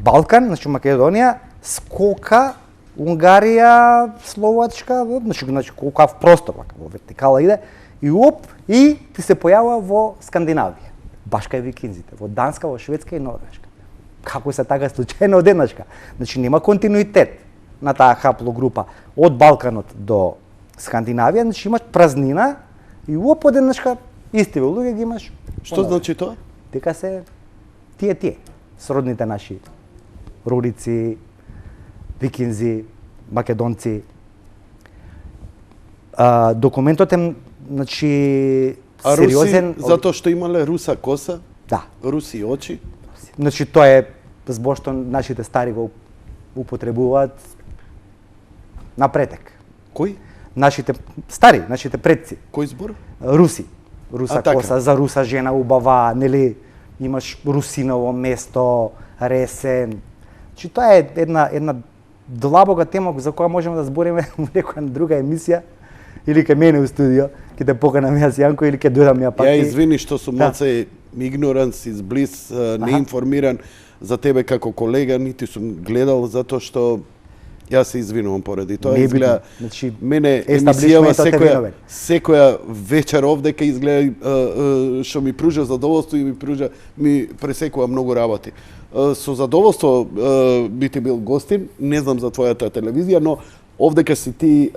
Балкан, значи Македонија, Скока, Унгарија, Словачка, значи колкав простор, во вертикала иде, и и ти се појавува во Скандинавија. Баш кај викинзите, во Данска, во Шведска и Норвешка. Како се така случајно одеднашка? Значи нема континуитет на таа хаплогрупа од Балканот до Скандинавија, значи имаш празнина и одеднашка исти луѓе ги имаш.
Што значи тоа?
Дека се тие сродните наши рурици, викинзи, македонци. Документот е, значи,
А
сериозен.
руси, затоа што имале руса коса,
Да.
руси очи,
Значи тоа е збор што нашите стари го употребуваат на претек.
кој?
Нашите стари, нашите предци,
Кој збор?
руси. Руса
така.
коса, за руса жена убава, нели, имаш русиново место, ресен. Значи тоа е една длабока тема за која можеме да збориме во некоја друга емисија или кај мене у студио, ќе те поканам јас Јанко или ќе дојдам ја пак.
Ја извини што сум
Да.
малце игноранс, изблис, неинформиран за тебе како колега, нити сум гледал затоа што јас се извинувам поради тоа.
Не е
Изгледа,
битно. Значи,
мене
естаблишментот
емисијава
е виновен.
секоја вечер овдека изгледа што ми пружа задоволство и ми пресекува многу работи. Со задоволство би ти бил гостин, не знам за твојата телевизија, но овдека си ти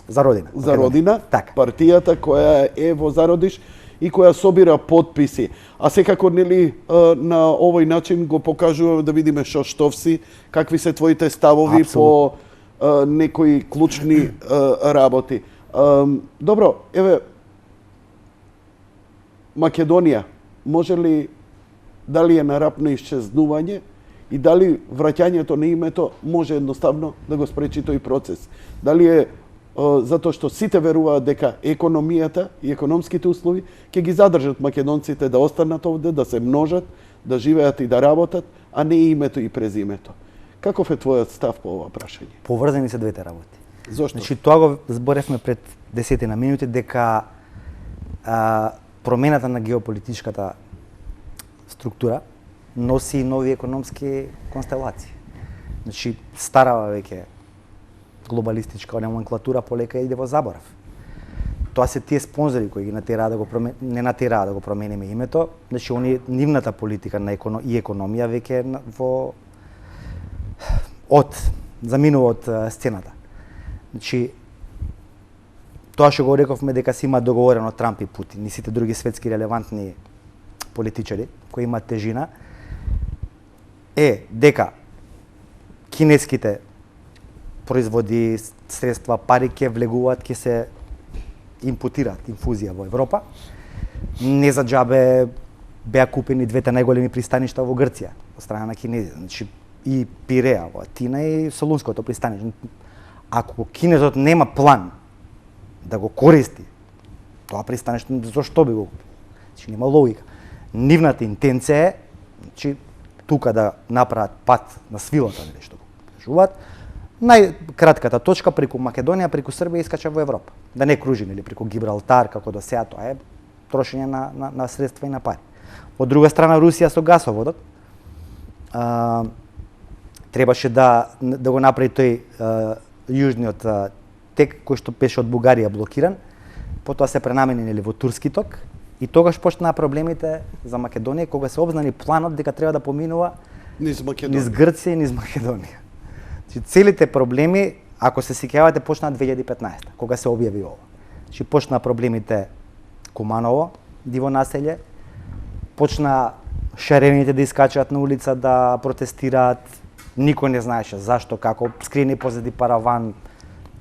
За родина.
за родина,
Така.
партијата која е во Зародиш и која собира подписи. А секако, нели, на овој начин го покажуваме да видиме што си, какви се твоите ставови по некои клучни работи. Добро, еве, Македонија, може ли, дали е на рап на исчезнување и дали враќањето на името може едноставно да го спречи тој процес? Дали е затоа што сите веруваат дека економијата и економските услови ќе ги задржат македонците да останат овде, да се множат, да живеат и да работат, а не името и презимето. Каков е твојот став по ова прашање?
Поврзани се двете работи.
Зошто?
Значи тоа го зборевме пред 10 минути дека промената на геополитичката структура носи нови економски констелации. Значи старава веќе глобалистичка номенклатура полека иде во заборав. Тоа се тие спонзори кои ги натераа да го не натераа да го промениме името, значи нивната политика на и економија веќе во заминува од сцената. Значи тоа што го рековме дека се има договорено Трамп и Путин и сите други светски релевантни политичари кои имаат тежина е дека кинеските производи, средства, пари ќе влегуваат, ќе се импутираат инфузија во Европа. Не за џабе беа купени двете најголеми пристаништа во Грција од страна на кинезите. Значи и Пиреа, во Атина и Солунското пристаниште. Ако кинезот нема план да го користи тоа пристаниште, зошто би го купил? Значи нема логика. Нивната интенција е, значи, тука да направат пат на свилата, нешто го кажуваат. Најкратката точка преку Македонија, преку Србија искача во Европа. Да не кружи, нели, преку Гибралтар, како до сега, тоа е трошење на средства и на пари. Од друга страна, Русија со гасоводот требаше да го направи тој јужниот тек кој што беше од Бугарија блокиран, потоа се пренамени, нели, во турски ток и тогаш почнаа проблемите за Македонија кога се обзнани планот дека треба да поминува низ Грција и низ Македонија. Значи целите проблеми, ако се сеќавате, почнаа 2015 кога се објави ова. Значи почнаа проблемите Куманово, диво населје, почна шарените да искачаат на улица да протестираат, никој не знаеше зашто, како, скриени позади параван,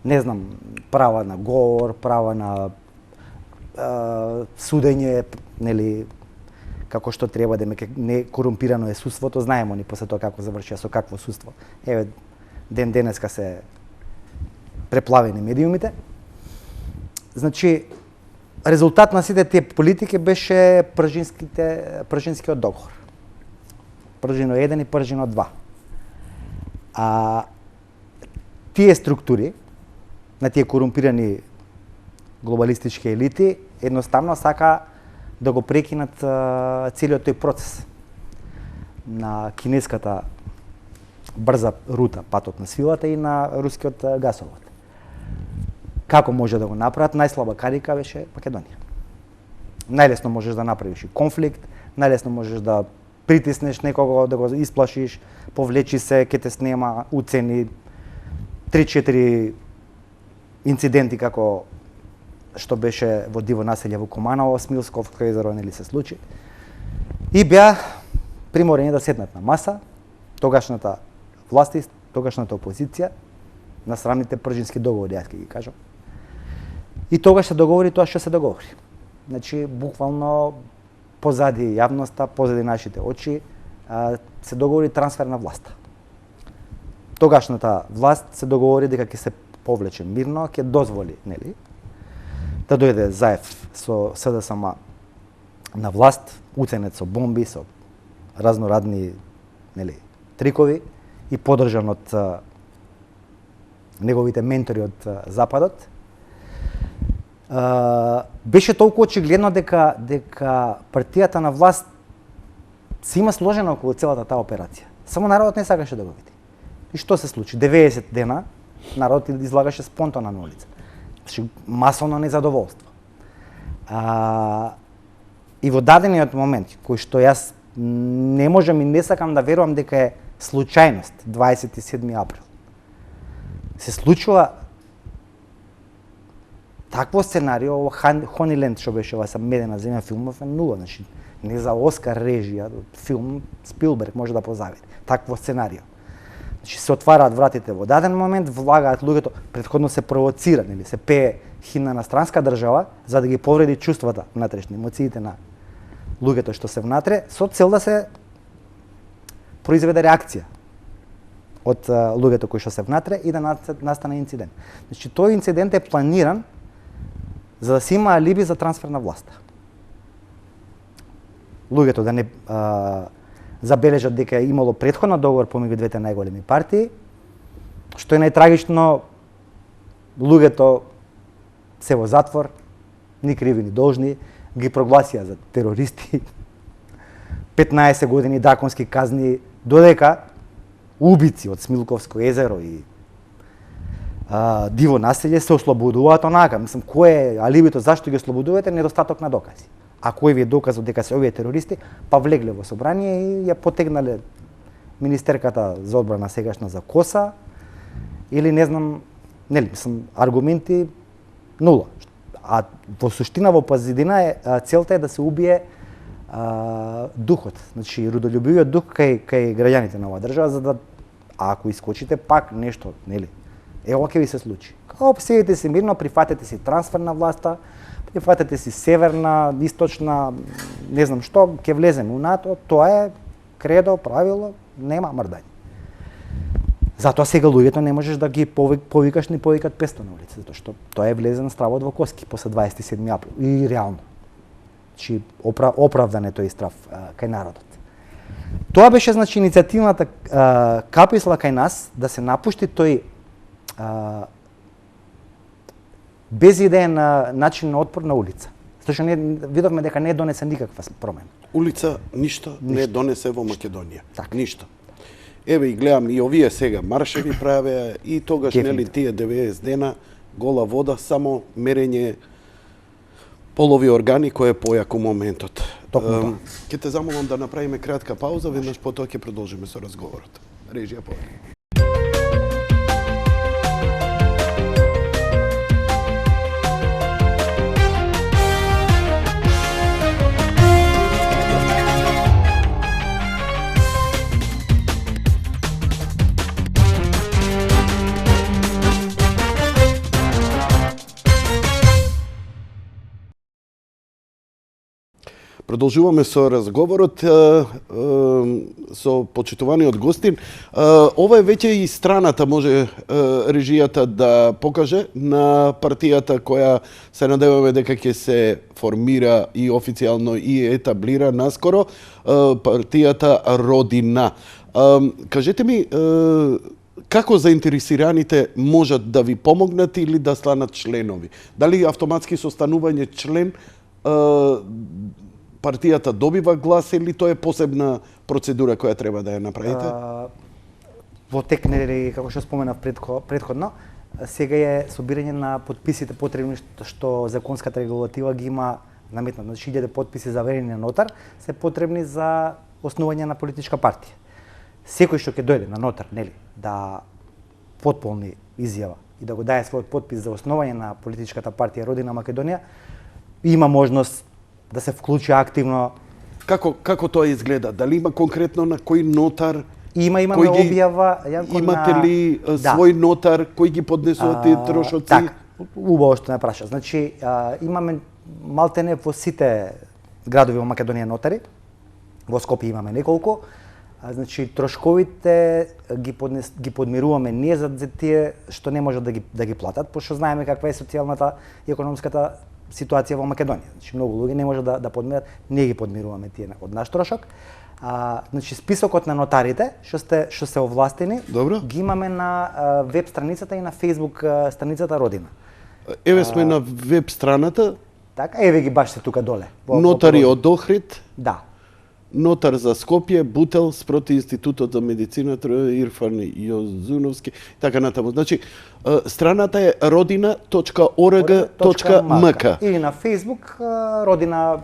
не знам, права на говор, права на судење, нели, како што треба да не корумпирано е судството, знаеме ни после тоа како завршија, со какво судство. Еве, ден денеска се преплавени медиумите. Значи, резултат на сите тие политики беше Пржинскиот договор. Пржино 1 и Пржино 2. Тие структури на тие корумпирани глобалистички елити едноставно сака да го прекинат целиот тој процес на кинеската брза рута, патот на свилата и на рускиот гасовод. Како може да го направат? Најслаба карика беше Македонија. Најлесно можеш да направиш и конфликт, најлесно можеш да притиснеш некого, да го исплашиш, повлечи се, ке те снема, уцени, 3-4 инциденти како што беше во диво населје во Куманово, Смилсковско езеро, нели се случи. И беа приморени да седнат на маса, тогашната власт и тогашната опозиција, на срамните пржински договори, јас ќе ги кажам. И тогаш се договори тоа што се договори. Значи, буквално позади јавноста, позади нашите очи, се договори трансфер на власта. Тогашната власт се договори дека ќе се повлече мирно, ќе дозволи, нели, да дојде Заев со СДСМ на власт, уценет со бомби, со разнорадни, нели, трикови и поддржан од неговите ментори од Западот. Беше толку очигледно дека партијата на власт се има сложена околу целата таа операција. Само народот не сакаше да го види. И што се случи? 90 дена народот излагаше спонтано на улица. Значи, масовно незадоволство. И во дадениот момент, кој што јас не можам и не сакам да верувам дека е случајност, 27 април, се случува такво сценарио, Хониленд што беше ова медена земја филмов е нула, значи не за Оскар режија, филм Спилберг може да позавиди. Такво сценарио. Значи се отвараат вратите во даден момент, влагаат луѓето, претходно се провоцира, нели, се пее химна на странска држава за да ги повреди чувствата внатрешни, емоциите на луѓето што се внатре, со цел да се произведе реакција од луѓето кои што се внатре и да настане инцидент. Значи тој инцидент е планиран за да се има алиби за трансфер на власта. Луѓето да не забележат дека е имало претходно договор помеѓу двете најголеми партии, што е најтрагично, луѓето се во затвор, ни криви ни должни, ги прогласија за терористи, 15 години драконски казни, додека убици од Смилковско езеро и диво населје се ослободуваат онака. Мислам, кој е алибито, зашто ги ослободувате? Недостаток на докази. А кој ви е доказот дека се овие терористи? Па влегле во собрание и ја потегнале министерката за одбрана сегашна за коса, или не знам, нели, мислам, аргументи нула. А во суштина, во позадина целта е да се убие духот, значи родолюбивиот дух кај граѓаните на оваа држава, за да ако искочите пак нешто, нели, Ево ќе ви се случи. Као седите си мирно, прифатете си трансфер на власта, прифатете си северна, источна, не знам што, ќе влеземе у НАТО, тоа е кредо, правило, нема мрдање. Затоа сега луѓето не можеш да ги повикаш ни повикат 500 на улица, затоа што тоа е влезен стравот во коски после 27 април и реално. Чи оправдан е тој страв кај народот. Тоа беше значи иницијативната каписла кај нас да се напушти тој безидеен начин на отпор на улица. Зашто не видовме дека не донесе никаква промена.
Улица ништо не донесе во Македонија.
Так.
Ништо. Еве и гледам и овие сега маршеви правеа и тогаш нели тие 90 дена гола вода, само мерење полови органи кој е појак у моментот. Ќе те замолам да направиме кратка пауза, веднаш потоа ќе продолжиме со разговорот. Режија повели. Продолжуваме со разговорот со почитуваниот гостин. Ова е веќе и страната, може режијата да покаже на партијата која се надеваме дека ќе се формира и официјално и етаблира наскоро, партијата Родина. Кажете ми, како заинтересираните можат да ви помогнат или да станат членови? Дали автоматски со станување член партијата добива глас или тоа е посебна процедура која треба да ја направите?
Во тек, како што споменав претходно, сега е собирање на подписите потребни што законската регулатива ги има наметнат. Значи 1000 подписи заверени на нотар се потребни за основање на политичка партија. Секој што ќе дојде на нотар, нели, да потполни изјава и да го даде својот подпис за основање на политичката партија Родина Македонија, има можност да се вклучи активно.
Како тоа изгледа? Дали има конкретно на кој нотар?
Имаме објава, Јанко,
имате ли свој нотар кој ги поднесува тие трошоци?
Так, убаво што ме праша. Значи, имаме малтене во сите градови во Македонија нотари. Во Скопје имаме неколку. Значи, трошковите ги подмируваме ние за тие што не можат да ги платат, пошто знаеме каква е социјалната и економската ситуација во Македонија. Значи, многу луѓе не можат да подмират, ние ги подмируваме тие од наш трошок. Значи, списокот на нотарите што се овластени, ги имаме на веб страницата и на Facebook страницата Родина.
Еве сме на веб страната.
Така, еве ги баш се тука доле.
Нотари од Охрид.
Да.
Нотар за Скопје, Бутел, спроти Институтот за медицината Ирфан Јозуновски, така натаму. Значи, страната е rodina.org.mk.
Или на Facebook Родина,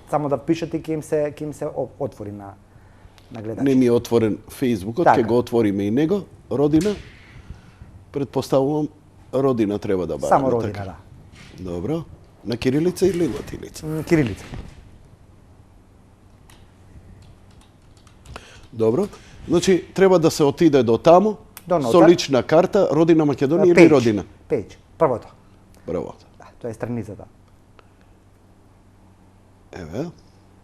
само да пишете и ќе им се отвори на гледачи.
Не ми е отворен Фейсбукот, ќе го отвориме и него. Родина, предпоставувам, Родина треба да бараме.
Само Родина,
така.
Да.
Добро. На кирилица или латиница?
Кирилица.
Добро. Значи, треба да се отиде до таму, со лична карта, Родина Македонија или Родина?
Пејдж, првото.
Првото.
Да, тоа е страницата.
Еве,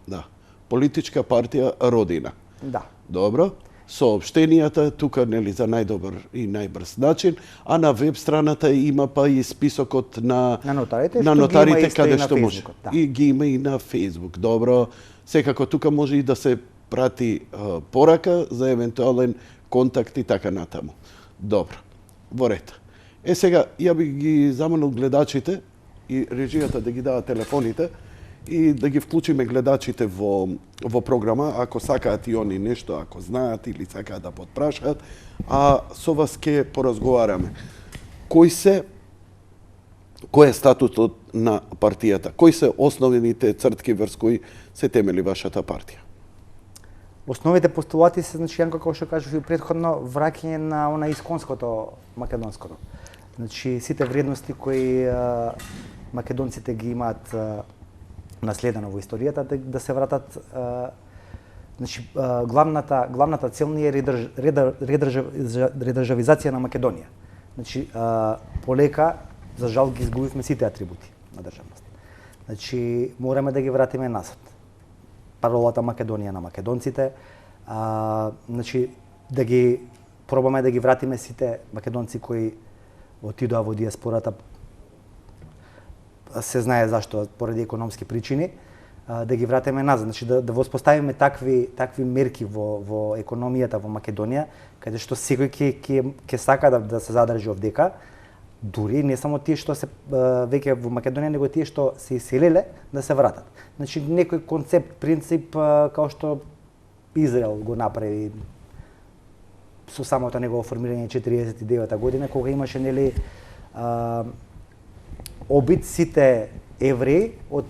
да. Политичка партија Родина.
Да.
Добро. Соопштенијата тука, нели, за најдобар и најбрз начин, а на веб страната има па и списокот на нотарите каде што може.
Да.
И ги има и на Facebook. Добро. Секако тука може и да се прати порака за евентуален контакт и така натаму. Добро. Во ред. Сега, ја би ги замолил гледачите и режијата да ги дава телефоните и да ги вклучиме гледачите во програма, ако сакаат и они нешто, ако знаат или сакаат да потпрашаат, а со вас ќе поразговараме. Кој е статутот на партијата? Кои се основните цртки врз кои се темели вашата партија?
Основните постулати се, значи, Јанко, како што кажав и претходно, враќање на она исконското македонското. Значи, сите вредности кои македонците ги имаат наследено во историјата, да се вратат. Значи, главната цел ни е редржавизација на Македонија. Значи, полека, за жал, ги изгубивме сите атрибути на државност. Значи, мораме да ги вратиме назад. Паролата Македонија на македонците, значи, да ги пробаме да ги вратиме сите македонци кои отидоа во диаспората, се знае зашто, поради економски причини, да ги вратиме назад, значи да воспоставиме такви мерки во економијата во Македонија, каде што секој ќе сака да се задржи овдека, дури не само тие што се веќе во Македонија, него тие што се иселиле да се вратат. Значи некој концепт, принцип како што Израел го направи со самото негово формирање 49 година, кога имаше нели обид сите евреи од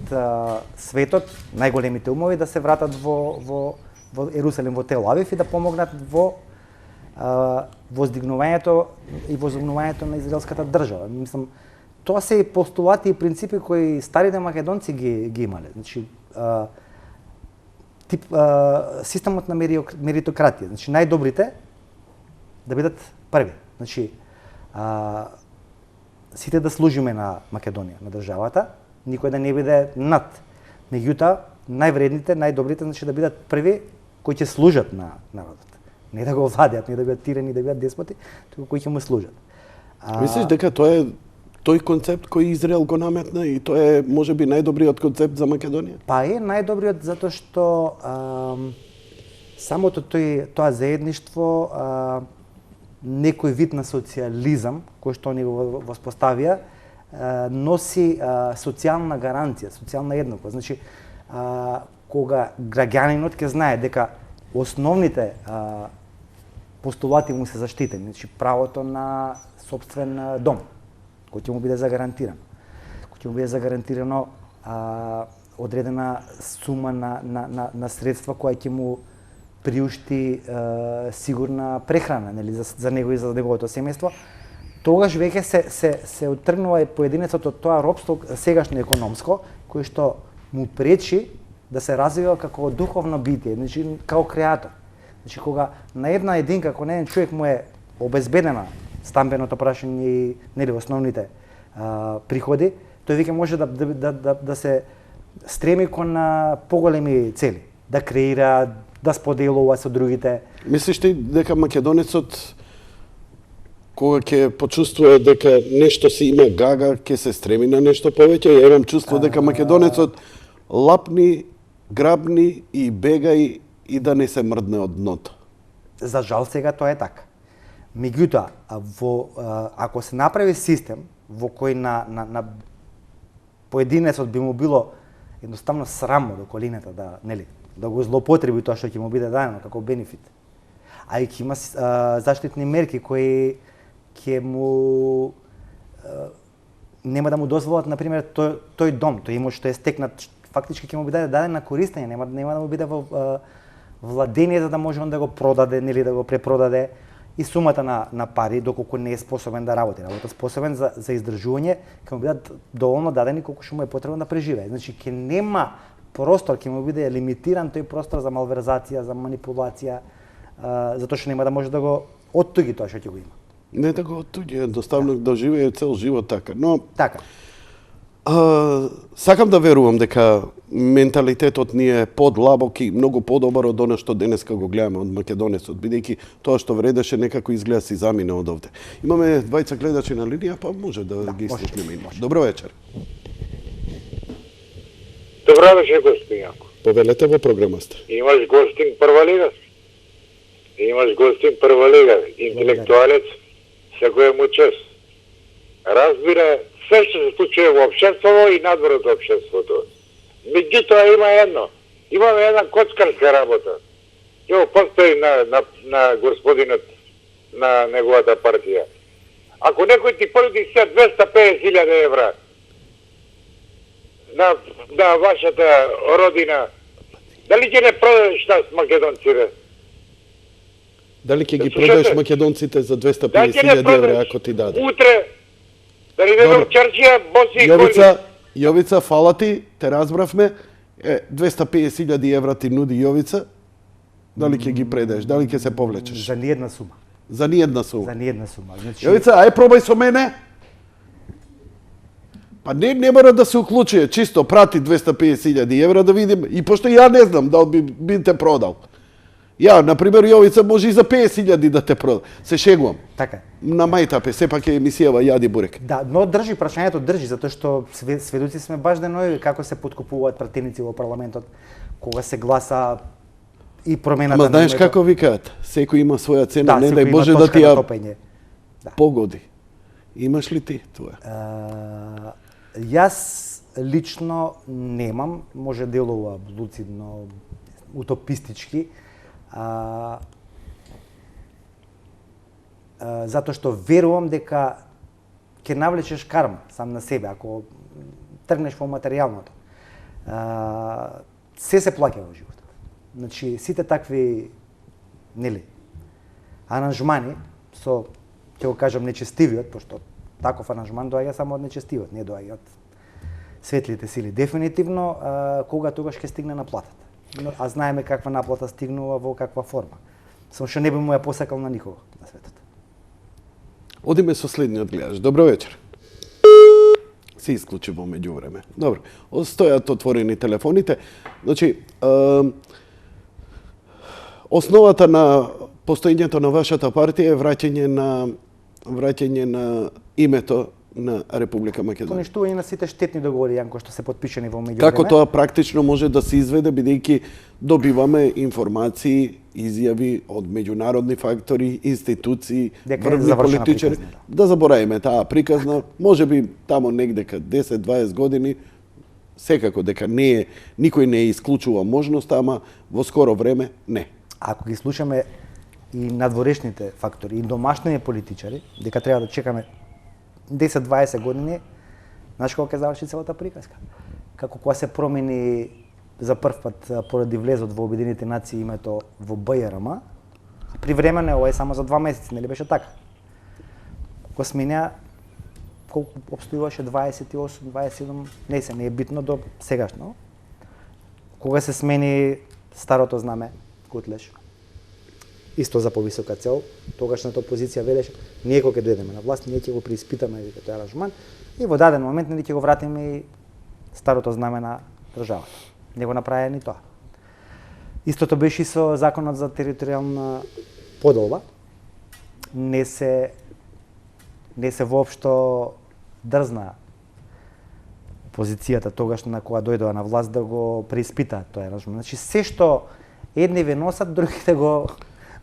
светот, најголемите умови да се вратат во Ерусалим, во Тел Авив и да помогнат во воздигнувањето и возобновувањето на израелската држава. Мислам, тоа се и постулати и принципи кои старите македонци ги имале. Значи, системот на меритократија. Значи, најдобрите да бидат први. Значи, сите да служиме на Македонија, на државата, никој да не биде над. Меѓутоа, највредните, најдобрите, значи да бидат први кои ќе служат на народот. Не да го владеат, не да бидат тирани, да бидат деспоти, туку кои ќе му служат.
Мислиш дека тоа е тој концепт кој Израел го наметна и тоа е можеби најдобриот концепт за Македонија?
Па е најдобриот затоа што самото тоа заедништво, некој вид на социјализам кој што они го воспоставија, носи социјална гаранција, социјална еднаквост. Значи, кога граѓанинот ќе знае дека основните постулати му се заштитени, значи правото на сопствен дом, кој ќе му биде загарантирано. Кој ќе му биде загарантирано одредена сума на средства која ќе му приушти сигурна прехрана, нели, за него и за неговото семејство. Тогаш веќе се оттргнува поединецот од тоа робство сегашно економско, кој што му пречи да се развива како духовно битие, значи како креатор. Значи кога на една единка, кога на еден човек му е обезбедена стамбеното прашање и нели основните приходи, тој веќе може да се стреми кон поголеми цели, да креира, да споделува со другите.
Мислиш ти дека македонецот кога ќе почувствува дека нешто си има гага, ќе се стреми на нешто повеќе? Ја имам чувство дека македонецот лапни, грабни и бегај и да не се мрдне од дното.
За жал сега тоа е така. Меѓутоа, ако се направи систем во кој на поединецот би му било едноставно срамно до колината да го злоупотреби тоа што ќе му биде дадено како бенефит, а и ќе има заштитни мерки кои ќе му нема да му дозволат, например, тој дом, тој имот што е стекнат, фактички ќе му биде даден на користење, нема да му биде во владение за да може он да го продаде, нели да го препродаде, и сумата на пари доколку не е способен да работи. Работа способен за издржување, ќе му бидат доволно дадени колку што му е потребно да преживее. Значи ќе нема простор, ќе му биде лимитиран тој простор за малверзација, за манипулација, затоа што нема да може да го оттуги тоа што ќе го има.
Не да го оттуѓи, едноставно да живее цел живот така. Но
така.
Сакам да верувам дека менталитетот ни е подлабок и многу подобар од она што денеска го гледаме од македонецот, бидејќи тоа што вредеше некако изгледа си замина од овде. Имаме двајца гледачи на линија, па може да ги слушнеме. Добро вечер.
Добро вечер, господин Јанко.
Повелете во програма сте.
Имаш гостин прва лига. Имаш гостин прва лига. Интелектуалец, секој му чест. Разбира се што се случува во општеството и надвор од општеството. Меѓутоа има едно. Имаме една коцкарска работа. Ќе постои на господинот на неговата партија. Ако некој ти поруди 250.000 евра на вашата родина, дали ќе не продадеш нас македонците?
Дали ќе ги продадеш македонците за 250.000 евра ако ти даде?
Утре да ни дадам чарчија, боси и коли.
Јовица, фала ти, те разбравме. 250.000 евра ти нуди Јовица. Дали ќе ги предадеш? Дали ќе се повлечеш?
За ниедна сума.
За ниедна сума.
За ниедна сума. Значи,
Јовица, ај пробај со мене. Па не мора да се уклучи, чисто прати 250.000 евра да видим, и пошто ја не знам дали би те продал. Ја, например, Јовица може и за 50.000 да те продал. Се шегувам.
така.
На Мајтапе, сепак е емисијава Јади Бурек.
Да, но држи, прашањето држи, затоа што сведоци сме баш денови како се подкупуваат пратеници во парламентот, кога се гласа и промената
Ама
на
знаеш
името.
како викаат? Секој има своја цена,
Да,
не
секој
дај
има
Боже да
точка
ти
на
ја
топење.
погоди. Имаш ли ти тоа?
Јас лично немам, може делува луцидно, утопистички, затоа што верувам дека ќе навлечеш карма сам на себе ако тргнеш во материјалното. Се плаќа во животот. Значи сите такви нели аранжмани со, ќе го кажам, нечестивиот, пошто таков аранжман доаѓа само од нечестивиот, не доаѓа од светлите сили. Дефинитивно, кога тогаш ќе стигне наплатата. А знаеме каква наплата стигнува во каква форма. Само што не би му ја посакал на никого на светот.
Одиме со следниот гледаш. Добро вечер. Се исклучи во меѓувреме. Добро. Стојат отворени телефоните. Значи, основата на постоењето на вашата партија е враќање на името на Република Македонија.
Поништување на сите штетни договори, Јанко, што се потпишани во меѓувреме.
Како тоа практично може да се изведе, бидејќи добиваме информации, изјави од меѓународни фактори, институции, врвни политичари.
Приказна,
да заборавиме таа приказна, можеби тамо негдека 10-20 години, секако дека никој не исклучува можноста, ама во скоро време не.
Ако ги слушаме и надворешните фактори, и домашните политичари, дека треба да чекаме 10-20 години, знаеш кога ќе заврши целата приказка? Како кога се промени за прв пат поради влезот во Обединените нации името во БЈРМ, а привремено ова е само за 2 месеци, нели беше така? Кога сменја, колку обстојуваше 28, 27, не е битно до сегашно. Кога се смени старото знаме, Кутлеш, исто за повисока цел, тогашната опозиција велеше, ние кога ќе дојдеме на власт, ние ќе го преиспитаме тој аранжман и во даден момент ние ќе го вратиме и старото знаме на државата. Не го направи ни тоа. Истото беше и со законот за територијална поделба. Не се воопшто дрзна опозицијата тогаш на кога дојдоа на власт да го преиспитаат тој аранжман. Значи се што едни ве носат, другите го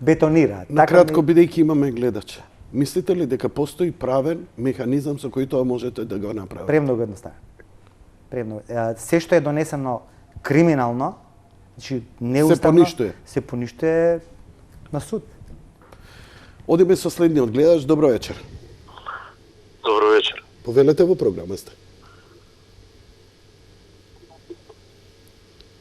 бетонираат.
Накратко, бидејќи имаме гледач, мислите ли дека постои правен механизам со кој тоа можете да го направите?
Премногу едноставно. Се што е донесено криминално, значи неуставно, се поништuje на суд.
Одиме со следниот гледач. Добро вечер.
Добро вечер.
Повелете во програма сте.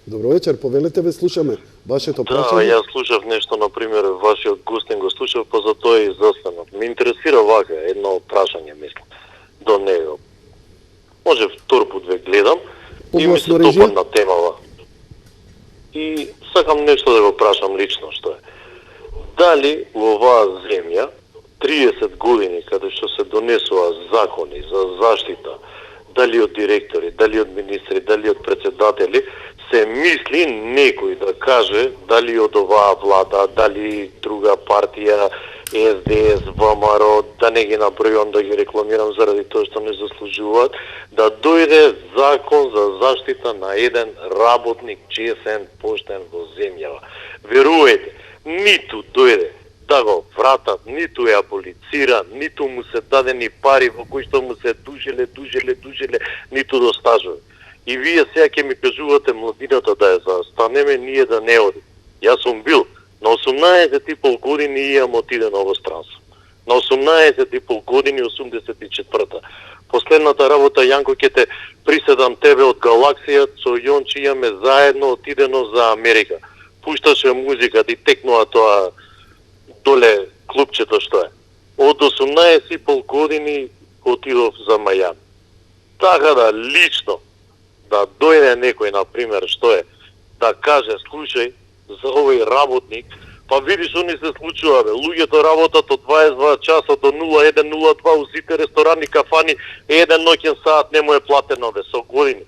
Добро вечер, повелете, ве слушаме. Вашето прашање?
Да, јас слушав нешто, например, вашиот гостин го слушав, па за тоа и застанав. Ме интересира вака едно прашање, мислам, до него. Може втор пут ве гледам и ми се топам на темава. И сакам нешто да го прашам лично, што е. Дали во оваа земја 30 години каде што се донесува закони за заштита, дали од директори, дали од министри, дали од председатели, се мисли некој да каже дали од оваа влада, дали друга партија, СДС, ВМРО, да не ги набројувам, да ги рекламирам заради тоа што не заслужуваат, да дојде закон за заштита на еден работник, честен, поштен во земјава. Верувајте, ниту дојде да го вратат, ниту е аболицира, ниту му се дадени пари во кои што му се дужеле, ниту достажува. И вие сега ќе ми кажувате младината да ја застанеме, ние да не одим. Јас сум бил на 18,5 години и имам отидено во странство. На 18,5 години, 84-та. Последната работа, Јанко, ќе те приседам тебе од галаксија, со Јончи имаме заедно отидено за Америка. Пушташе музика, ти текнува тоа доле клубчето што е. Од 18,5 години отидов за Мајами. Така да лично да дојде некој, например, што е, да каже, слушај, за овој работник, Па видиш, они се случува, бе. Луѓето работат од 22 часот до 01:02 у сите ресторани, кафани, еден ноќен саат не му е платено, бе, со години.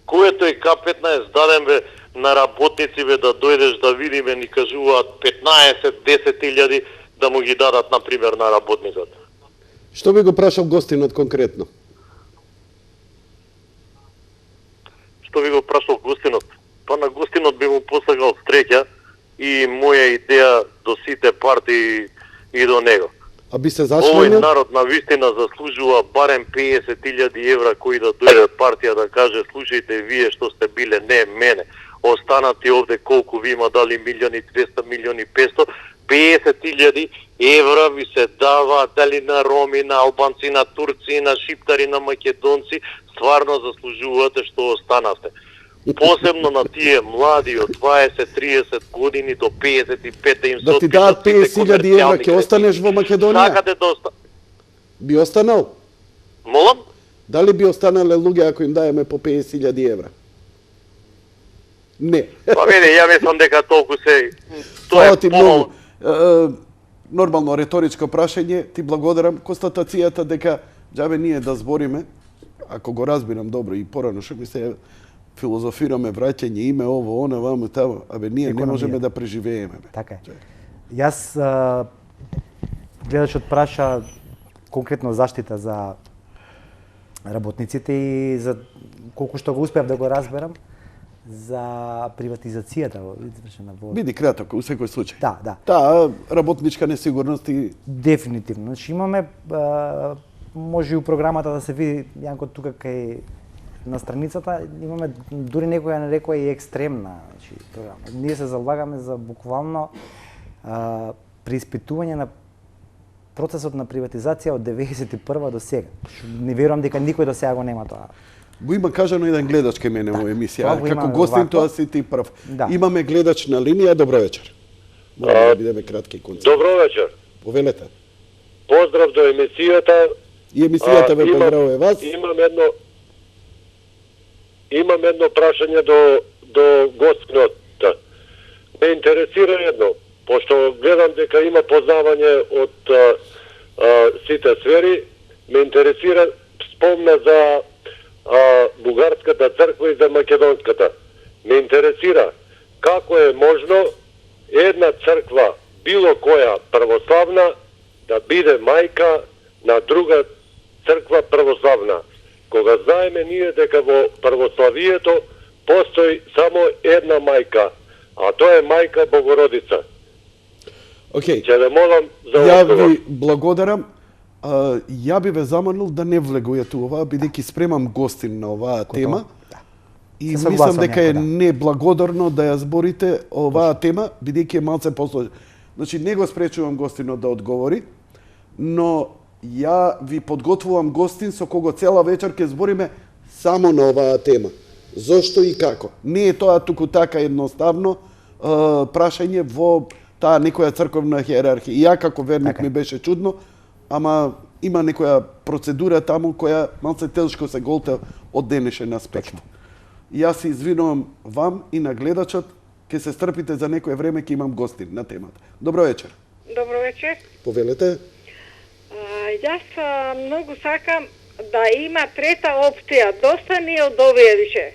Којето е К15 даден, бе, на работници, бе, да дојдеш да видиме, ни кажуваат 15-10 да му ги дадат, например, на работникот.
Што би го прашал гостинот конкретно?
Што би го прашал гостинот? Па на гостинот би му посагал среќа и моја идеја до сите партии и до него.
А би се
Овој
зашленил?
народ на вистина заслужува барем 50.000 евра кои да дојдат партија да каже слушајте вие што сте биле, не мене. Останати овде колку ви има дали милиони 200, милиони 500, 50.000 евра ви се дава дали на роми, на албанци, на турци, на шиптари, на македонци, стварно заслужувате што останавте. Посебно на тие млади од 20-30 години до 55 да им
Да ти дадат 50.000 евра, ќе останеш во Македонија?
Сакате да
Би останал?
Молам?
Дали би останале луѓе ако им даеме по 50.000 евра? Не.
Па мене, ја мислам дека толку се...
Тоа ти многу. Нормално реторичко прашање, ти благодарам. Констатацијата дека џабе ние да збориме, ако го разбирам добро и порано што ми се филозофираме враќање име ово, она, вамо, тамо, абе ние не можеме да преживееме. Бе.
Така е. Јас гледачот праша конкретно заштита за работниците и за колку што го успеав да го разберам за приватизацијата извршена во...
Биди краток, у секој случај.
Да, да.
Таа работничка несигурност и...
Дефинитивно. Значи имаме, може и у програмата да се види, Јанко, тука кај на страницата, имаме дури некој ја нарекува и екстремна, значи, програма. Ние се залагаме за буквално преиспитување на процесот на приватизација од 91 до сега. Не верувам дека никој до сега го нема тоа.
Го има кажано еден гледач кај мене во емисија.
Тоа го
Како
имаме
гостин
вако.
тоа си ти прв.
Да.
Имаме гледач на линија, добро вечер. Мораме да бидеме кратки и концизни.
Добро вечер.
Повелете.
Поздрав до емисијата.
И емисијата ве поздравува вас.
Имам едно прашање до гостинот. Ме интересира едно, пошто гледам дека има познавање од сите сфери, ме интересира, спомна за бугарската црква и за македонската. Ме интересира како е можно една црква, било која православна, да биде мајка на друга црква православна. Кога знаеме ние дека во православието постои само една мајка, а тоа е мајка Богородица.
Океј.
Ќе ве молам за
Ја
одговор.
ви благодарам. Ја би ве замолил да не влегувате ова, бидејќи спремам гостин на оваа тема. И
Се
мислам
согласувам
дека е
да.
неблагодарно да ја зборите оваа тема, бидејќи е малце посложна. Значи, не го спречувам гостинот да одговори, но ја ви подготвувам гостин со кого цела вечер ќе збориме само на оваа тема. Зошто и како? Не е тоа туку така едноставно прашање во таа некоја црковна хиерархија. И ја како верник
Така.
ми беше чудно, ама има некоја процедура таму која малце тешко се голта од денешен аспект. И јас се извинувам вам и на гледачот, ќе се стрпите за некое време ќе имам гостин на темата. Добро вечер.
Добро вечер.
Повелете.
Јас многу сакам да има трета опција. Доста ни е од овие више.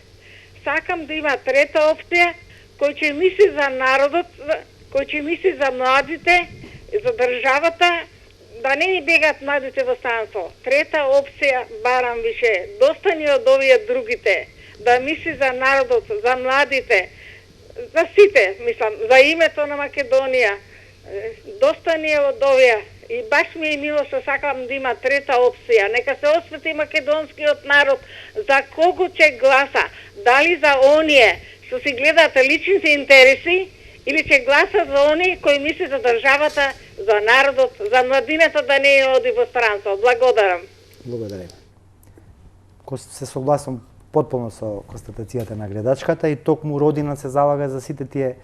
Сакам да има трета опција кој ќе мисли за народот, кој ќе мисли за младите, за државата, да не ни бегат младите во странство. Трета опција барам више. Доста ни е од овие другите. Да мисли за народот, за младите, за сите, мислам, за името на Македонија. Доста ни е од овие. И баш ми е мило што сакам да има трета опција. Нека се освети македонскиот народ за кого ќе гласа. Дали за оние што си гледаат личните интереси или ќе гласа за оние кои мисли за државата, за народот, за младината да не оди во странство. Благодарам.
Благодарам. Се согласувам потполно со констатацијата на гледачката и токму Родина се залага за сите тие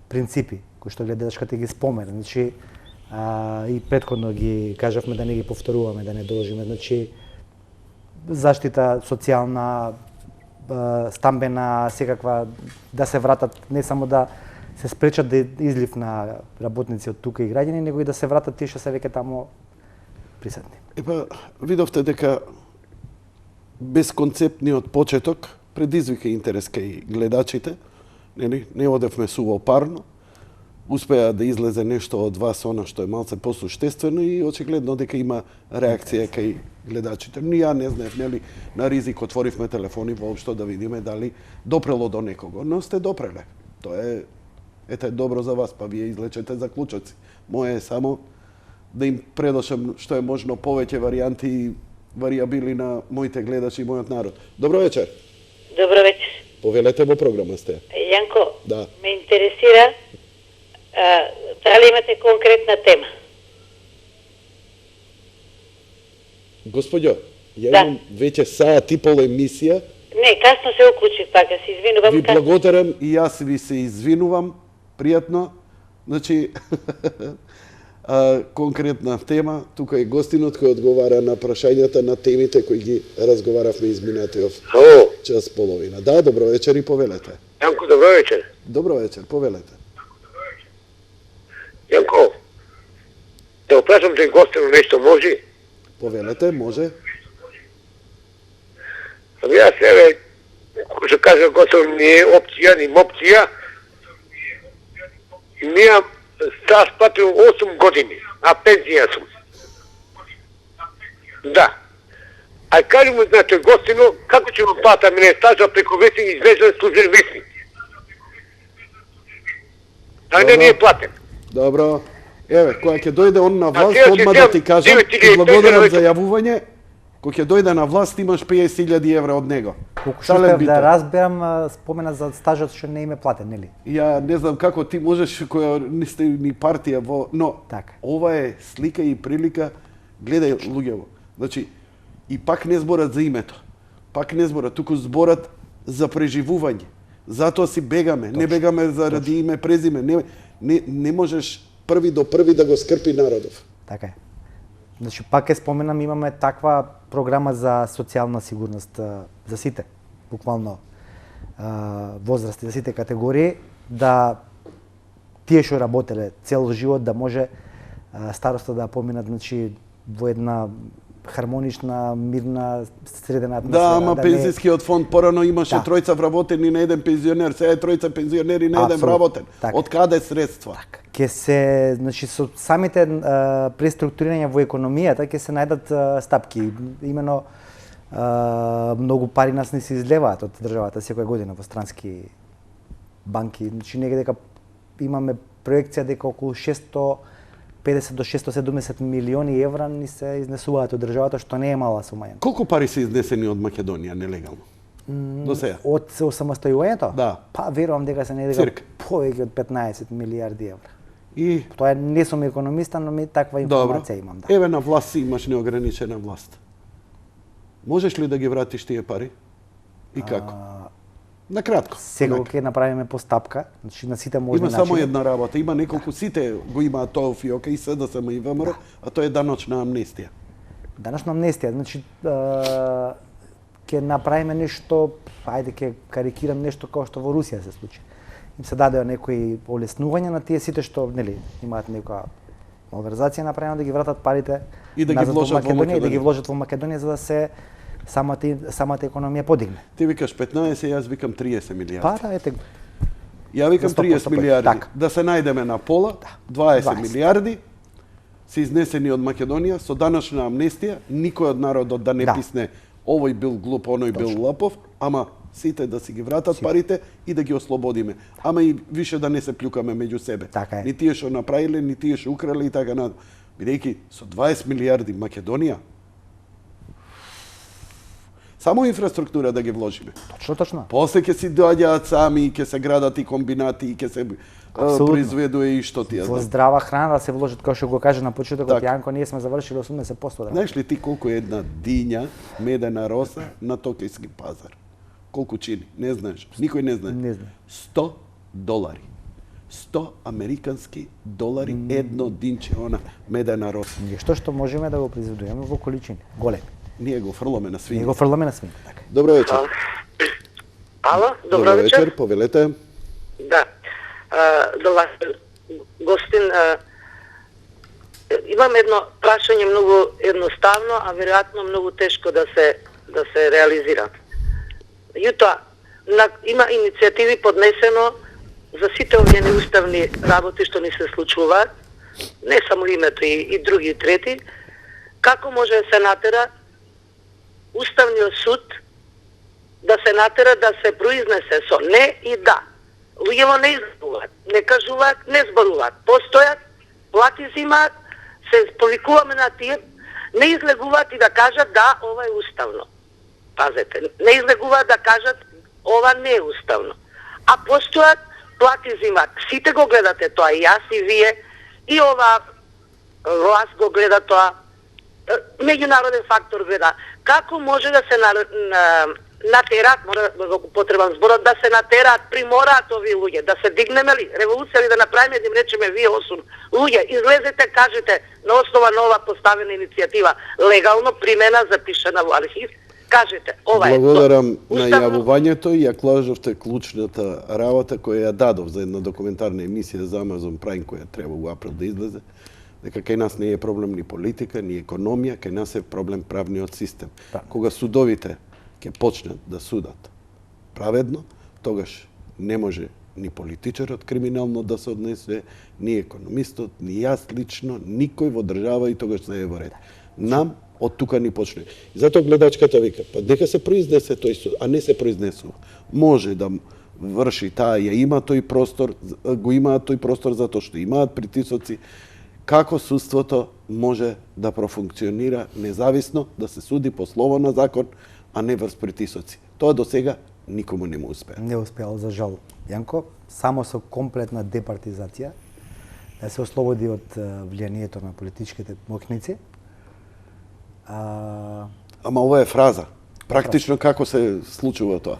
принципи кои што гледачката ги спомена. Значи, и претходно ги кажавме да не ги повторуваме, да не доложиме. Значи, заштита социјална, стамбена, секаква, да се вратат, не само да се спречат да излив на работници од тука и граѓани, него и да се вратат тие што се веќе тамо присутни.
Епа, видовте дека безконцептниот почеток предизвика интерес кај гледачите, нели? Не одевме сувопарно, успеа да излезе нешто од вас она што е малце посуштествено и очигледно дека има реакција кај гледачите. Ни ја не знаев, нели, на ризик отворивме телефони воопшто да видиме дали допрело до некого, но сте допреле. Тоа е, ете, добро за вас, па вие излечете заклучоци. Моje е само да им предошам што е можно повеќе варијанти и варијабили на моите гледачи и мојот народ. Добро вечер.
Добро вечер.
Повелете во програма сте.
Јанко,
Да.
ме интересира дали имате конкретна тема.
Господјо, ја
Да.
имам веќе саат и пол емисија.
Не, касно се уклучив пак, да се извинувам.
Ви
касно.
благодарам и јас ви се извинувам, пријатно. Значи, конкретна тема, тука е гостинот кој одговара на прашањата на темите кои ги разговаравме изминатиот
Ало,
час половина. Да, добро вечер и повелете.
Јанко, добро вечер.
Добро вечер, повелете.
Јанко, да опрашам те гостено нешто може?
Повелете, може.
Ами јас еве, кој што кажа гостено не е опција, ни опција. Ми имам стаж патил 8 години, а пензија сум. Да. А кажи му, значи, гостино, како ќе му плата мене стажа преку весен извеждан служен весник? А не е платен.
Добро. Еве, кога ќе дојде он на власт,
сега ќе
одма да
земам
ти кажам,
9.000
ти благодарам
евра.
за јавување. Кога ќе дојде на власт, имаш 50.000 евра од него.
Колку
Шален
што
битен.
да разберам, спомена за стажот што не им е платен, нели?
Ја не знам како ти можеш, која не сте ни партија во... Но,
Така.
ова е слика и прилика, гледај луѓево. Значи, и пак не зборат за името. Пак не зборат, туку зборат за преживување. Затоа си бегаме. Не бегаме заради име, презиме. Не можеш први до први да го скрпи народов.
Така е. Значи, пак е споменам, имаме таква програма за социјална сигурност за сите, буквално возрасти, за сите категории, да тие што работеле цел живот да може староста да поминат, значи, во една хармонична, мирна, средена атмосфера.
Да, ама
не-
пензискиот фонд порано имаше
Да.
тројца вработени на еден пензионер, сега е тројца пензионери на еден
Апсолутно.
вработен.
Така.
Од каде средства?
Ќе се, значи, со самите преструктурирања во економијата ќе се најдат стапки. Имено многу пари нас не се излеваат од државата секоја година во странски банки. Значи негде дека имаме проекција дека околу 650 до 670 милиони евра ни се изнесуваат од државата, што не е мала сума.
Колку пари се изнесени од Македонија нелегално? До сега?
Од осамостојувањето?
Да.
Па верувам дека се негде
Цирка.
повеќе од 15 милиарди евра.
И
Тоа е, не сум економиста, но ми таква
добро.
информација имам. Да.
Еве на власт си имаш неограничена власт. Можеш ли да ги вратиш тие пари? И како? На кратко.
Сега
Онака.
ќе направиме постапка, значи на сите можни
Има
начини.
само една работа, има неколку, сите го имаат тоа у ФИОК и СДСМ и ВМРО, а тоа е даночна амнестија.
Данашна амнестија, значи ќе направиме нешто, ајде ќе карикирам нешто како што во Русија се случи. Им се дадеа некои олеснувања на тие сите што, нели, имаат некоја малверзација направена да ги вратат парите
И да ги
назад
вложат во
и да ги
Македонија.
вложат во Македонија за да се самата економија подигне.
Ти викаш 15, јас викам 30 милиарди.
Па да, ете го.
Ја викам
За 100%
30 милиарди.
така.
Да се најдеме на пола, 20
20.
милиарди се изнесени од Македонија со даночна амнестија, никој од народот да не
Да.
писне овој бил глуп, оној бил лапов, ама сите да си ги вратат парите и да ги ослободиме. Ама и више да не се плюкаме меѓу себе.
Така е.
Ни тие што направиле, ни тие што украле и така натаму. Бидејќи со 20 милиарди Македонија само инфраструктура да ги вложиме.
Точно.
После ќе си доаѓаат сами, ќе се градат и комбинати, и ќе се
Апсолутно.
произведува и што ти ја
Во
знам.
здрава храна да се вложат, како што го кажа на почетокот
Така.
Јанко, ние сме завршили 80% да.
Знаеш ли ти колку е една диња медена роса на токијски пазар? Колку чини? Не знаеш. Никој не знае.
Не знае.
$100. 100 американски долари едно динче она медена роса.
Нешто што можеме да го произведуваме во количини големи.
Ние го фрламе на
Ние
свиња.
го фрламе на свиња, така.
Добро вечер.
Ало, добро вечер.
Повелете.
Да.
до вас, гостин. Имам едно прашање многу едноставно, а веројатно многу тешко да се реализира. Јутоа, има иницијативи поднесено за сите овие неуставни работи што ни се случуваат, не само името и други и трети, како може да се натера Уставниот суд да се натера да се произнесе со не и да. Луѓето не излегуваат, не кажуваат, не зборуваат, постојат, плати зимаат, се повикуваме на тие, не излегуваат и да кажат да, ова е уставно. Пазете, не излегуваат да кажат ова не е уставно. А постојат, плати зимаат. Сите го гледате тоа, и јас и вие, и ова власт го гледа тоа, меѓународен фактор гледа. Како може да се натерат, мора да го потребам зборот, да се натерат, примораат овие луѓе, да се дигнеме ли, револуција ли да направиме, да им речеме вие 8 луѓе, излезете, кажете на основа нова поставена иницијатива, легално примена, запишена во архив, кажете, ова е.
Благодарам на јавувањето и ја клажавте клучната работа која ја дадов за една документарна емисија за Amazon Prime која треба во април да излезе, дека кај нас не е проблем ни политика, ни економија, кај нас е проблем правниот систем. Кога судовите ќе почнат да судат праведно, тогаш не може ни политичарот криминално да се однесе, ни економистот, ни јас лично, никој во држава и тогаш се е во ред. Нам од тука ни почне. И затоа гледачката вика, па дека се произнесе тој суд, а не се произнесува. Може да врши таа, ја има тој простор, го имаат тој простор затоа што имаат притисоци, како судството може да профункционира независно, да се суди по слово на закон, а не врз притисоци. Тоа до сега никому не му успеа.
Не успеал, за жал. Јанко, само со комплетна департизација, да се ослободи од влијанието на политичките мокници.
Ама ова е фраза. Практично како се случува тоа?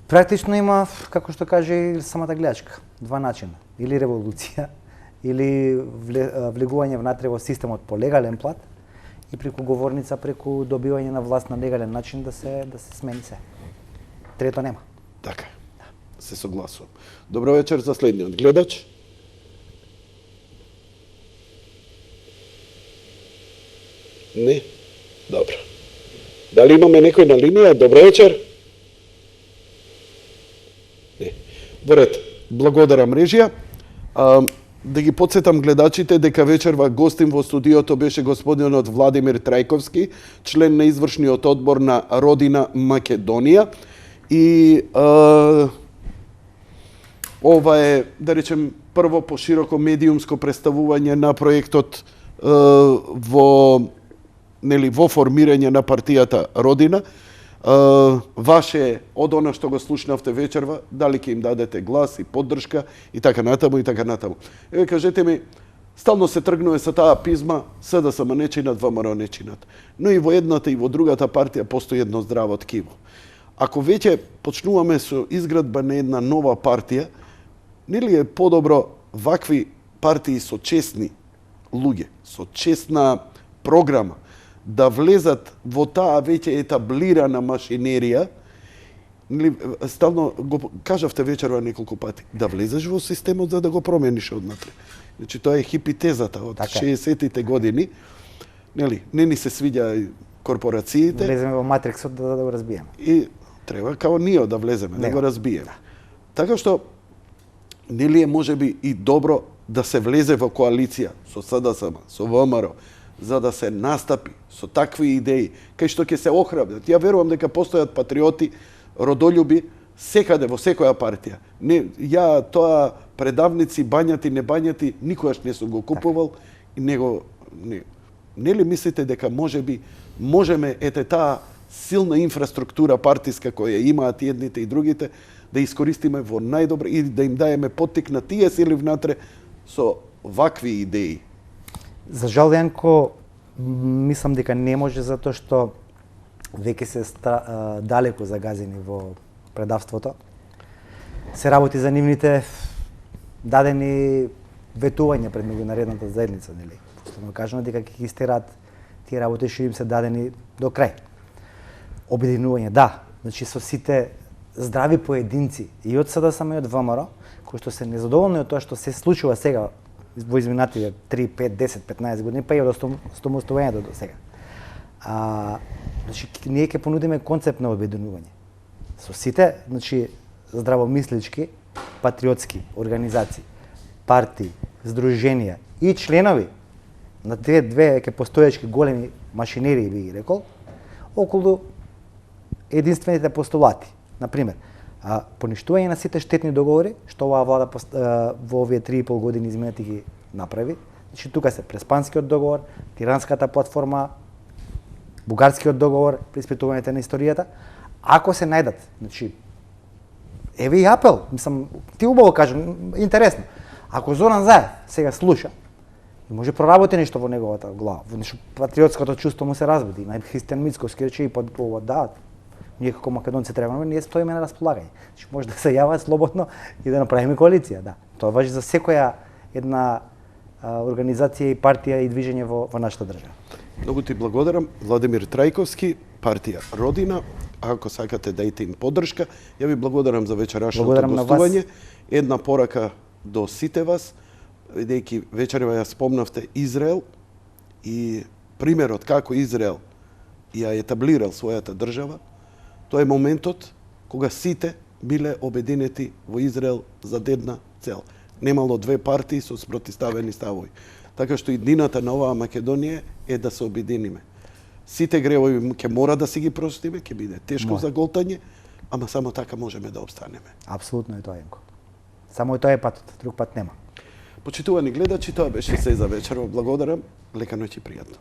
Практично има, како што каже и самата гледачка, два начина. Или револуција, или влегување внатре во системот по легален плат и преку говорница, преку добивање на власт на легален начин да се смени се. Трето нема.
Така, се согласувам. Добро вечер за следниот гледач. Не? Добро. Дали имаме некој на линија? Добро вечер. Не. Во ред. Благодарам режија. Да ги подсетам гледачите дека вечерва гостин во студиото беше господинот Владимир Трајковски, член на извршниот одбор на Родина Македонија. И ова е, да речем, прво пошироко медиумско представување на проектот во формирање на партијата Родина. Ваше од она што го слушнавте вечерва, дали ќе им дадете глас и поддршка и така натаму и така натаму. Еве кажете ми, стално се тргнува со таа пизма, СДСМ не чинат, ВМРО не чинат. Но и во едната и во другата партија постои едно здраво ткиво. Ако веќе почнуваме со изградба на една нова партија, нели е подобро вакви партии со честни луѓе, со честна програма, да влезат во таа веќе етаблирана машинерија, стално го кажавте вечерва неколку пати, да влезеш во системот за да го промениш однатре. Значи тоа е хипитезата од 60-тите години. Нели, не ни се свиѓа корпорациите.
Влеземе во матриксот да го разбиеме.
И треба као ние да влеземе, да го разбиеме. Така што нели е можеби и добро да се влезе во коалиција со СДСМ, со ВМРО, за да се настапи со такви идеи, кај што ќе се охрабрат. Ја верувам дека постојат патриоти, родолюби, секаде во секоја партија. Не, ја тоа предавници, бањати, не бањати, никогаш не сум го купувал и нели мислите дека можеме таа силна инфраструктура партиска која имаат и едните и другите, да искористиме во најдобро и да им даеме поттик на тие сили внатре со вакви идеи?
За жал, Јанко, мислам дека не може, затоа што веќе се далеко загазени во предавството. Се работи за нивните дадени ветувања пред меѓународната заедница, нели? Постојано кажано дека ќе ги стераат тие работи што им се дадени до крај. Обединување, да. Значи со сите здрави поединци и од СДСМ и од ВМРО, кои што се незадоволни од тоа што се случува сега во изминативе 3, 5, 10, 15 години, па и од остомостоењето до сега. Значи, ние ќе понудиме концепт на обединување. Со сите, значи, здравомислички, патриотски организации, партии, здруженија и членови на две ќе постоечки големи машинерии, би ги рекол, околу единствените постулати. Например, поништување на сите штетни договори, што оваа влада во овие 3,5 години изминати ги направи. Значи, тука се Преспанскиот договор, Тиранската платформа, Бугарскиот договор, преиспитувањето на историјата. Ако се најдат, значи, еве и апел, мислам, ти убаво кажам, интересно. Ако Зоран Заев сега слуша, и може проработи нешто во неговата глава, во нешто патриотското чувство му се разбуди, на Христијан Мицковски рече и да, ние како македонци требаме, ние стоиме на располагање. Значи, може да се јават слободно и да направиме коалиција, да. Тоа важи за секоја една организација и партија и движење во нашата држава.
Многу ти благодарам, Владимир Трајковски, партија Родина. Ако сакате дајте им поддршка, ја ви благодарам за вечерашното гостување. Една порака до сите вас, бидејќи вечерва ја спомнавте Израел и примерот како Израел ја етаблирал својата држава. Тоа е моментот кога сите биле обединети во Израел за една цел. Немало две партии со спротивставени ставови. Така што иднината на оваа Македонија е да се обединиме. Сите гревови ќе мора да си ги простиме, ќе биде тешко за голтање, ама само така можеме да обстанеме.
Апсолутно е тоа, Јенко. Само тоа е патот, друг пат нема.
Почитувани гледачи, тоа беше се за вечерва. Благодарам, лека ноќ и пријатно.